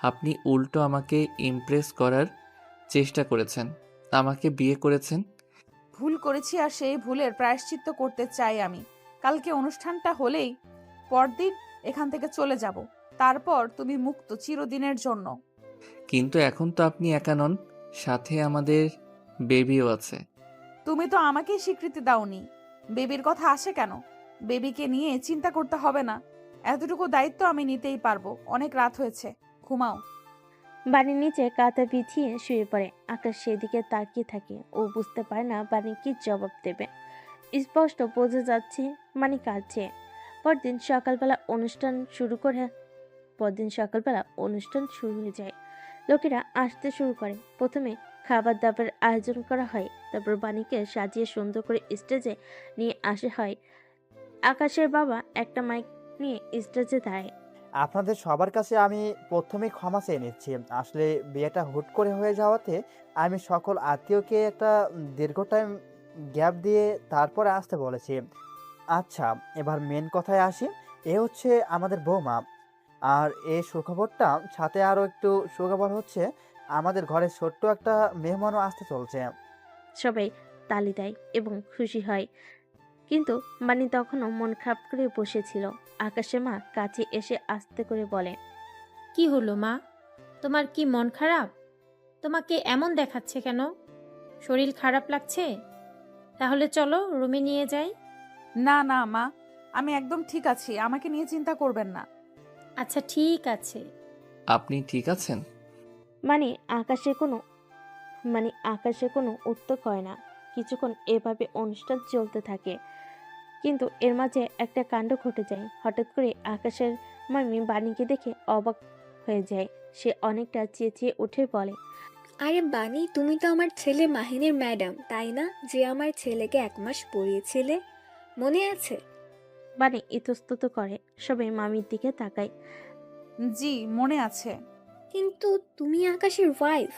S4: আপনি উল্টো আমাকে ইমপ্রেস করার চেষ্টা করেছেন, আমাকে বিয়ে করেছেন।
S1: ভুল করেছি আর সেই ভুলের প্রায়শ্চিত্ত করতে চাই আমি। কালকে অনুষ্ঠানটা হলেই পরদিন এখান থেকে চলে যাব, তারপর তুমি মুক্ত চিরদিনের জন্য।
S4: কিন্তু এখন তো আপনি একা নন, সাথে আমাদের বেবিও আছে।
S1: তুমি তো আমাকেই স্বীকৃতি দাওনি, বেবির কথা আসে কেন? বেবিকে নিয়ে চিন্তা করতে হবে না, এতটুকু দায়িত্ব আমি নিতেই পারবো। অনেক রাত হয়েছে, ঘুমাও।
S3: বাড়ির নিচে কাঁথা বিছিয়ে শুয়ে পড়ে। আকাশ সেদিকে তাকিয়ে থাকে। ও বুঝতে পারে না বাণী কি জবাব দেবে। স্পষ্ট বোঝা যাচ্ছে মানে কাঁদছে। পরদিন সকালবেলা অনুষ্ঠান শুরু হয়ে যায়। লোকেরা আসতে শুরু করে। প্রথমে খাবার দাবার আয়োজন করা হয়, তারপর বাণীকে সাজিয়ে সুন্দর করে স্টেজে নিয়ে আসা হয়। আকাশের বাবা একটা মাইক নিয়ে স্টেজে দাঁড়ায়।
S13: আপনাদের সবার কাছে আমি প্রথমে ক্ষমা চেয়ে নিচ্ছি। আসলে বিয়েটা হুট করে হয়ে যাওয়াতে আমি সকল আত্মীয়কে একটা দীর্ঘ টাইম গ্যাপ দিয়ে তারপরে আসতে বলেছি। আচ্ছা, এবার মেন কথায় আসি। এ হচ্ছে আমাদের বৌমা। আর এই সুখবরটা সাথে আরও একটু সুখবর হচ্ছে, আমাদের ঘরে ছোট্ট একটা মেহমানও আসতে চলছে।
S3: সবাই তালি দেয় এবং খুশি হয়, কিন্তু বাণী তখনও মন খারাপ করে বসেছিল। আকাশের মা কাছে এসে আস্তে করে বলে,
S12: কি হলো মা, তোমার কি মন খারাপ? তোমাকে এমন দেখাচ্ছে কেন? শরীর খারাপ লাগছে? তাহলে চলো রুমে নিয়ে যাই।
S1: না না মা, আমি একদম ঠিক আছি, আমাকে নিয়ে চিন্তা করবেন না।
S12: আচ্ছা ঠিক আছে।
S4: আপনি ঠিক আছেন?
S3: মানে আকাশে কোনো উত্তর হয় না। কিছুক্ষণ এভাবে অনুষ্ঠান চলতে থাকে, কিন্তু এর মাঝে একটা কাণ্ড ঘটে যায়। হঠাৎ করে আকাশের মামি বাণীকে দেখে অবাক হয়ে যায়। সে অনেকটা চেঁচিয়ে উঠে বলে,
S19: আরে বানি, তুমি তো আমার ছেলে মাহিনের ম্যাডাম, তাই না? যে আমার ছেলেকে 1 মাস পড়িয়েছিলে, মনে আছে?
S3: বাণী ইতস্তত করে। সবাই মামির দিকে তাকায়।
S1: জি মনে আছে।
S19: কিন্তু তুমি আকাশের ওয়াইফ।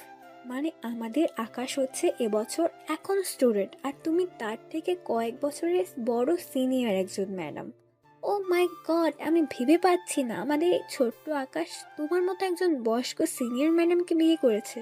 S19: মানে আমাদের আকাশ হচ্ছে এবছর এখন স্টুডেন্ট, আর তুমি তার থেকে কয়েক বছরের বড় সিনিয়র একজন ম্যাডাম। ও মাই গড, আমি ভেবে পাচ্ছি না আমাদের এই ছোট্ট আকাশ তোমার মতো একজন বয়স্ক সিনিয়র ম্যাডামকে বিয়ে করেছে।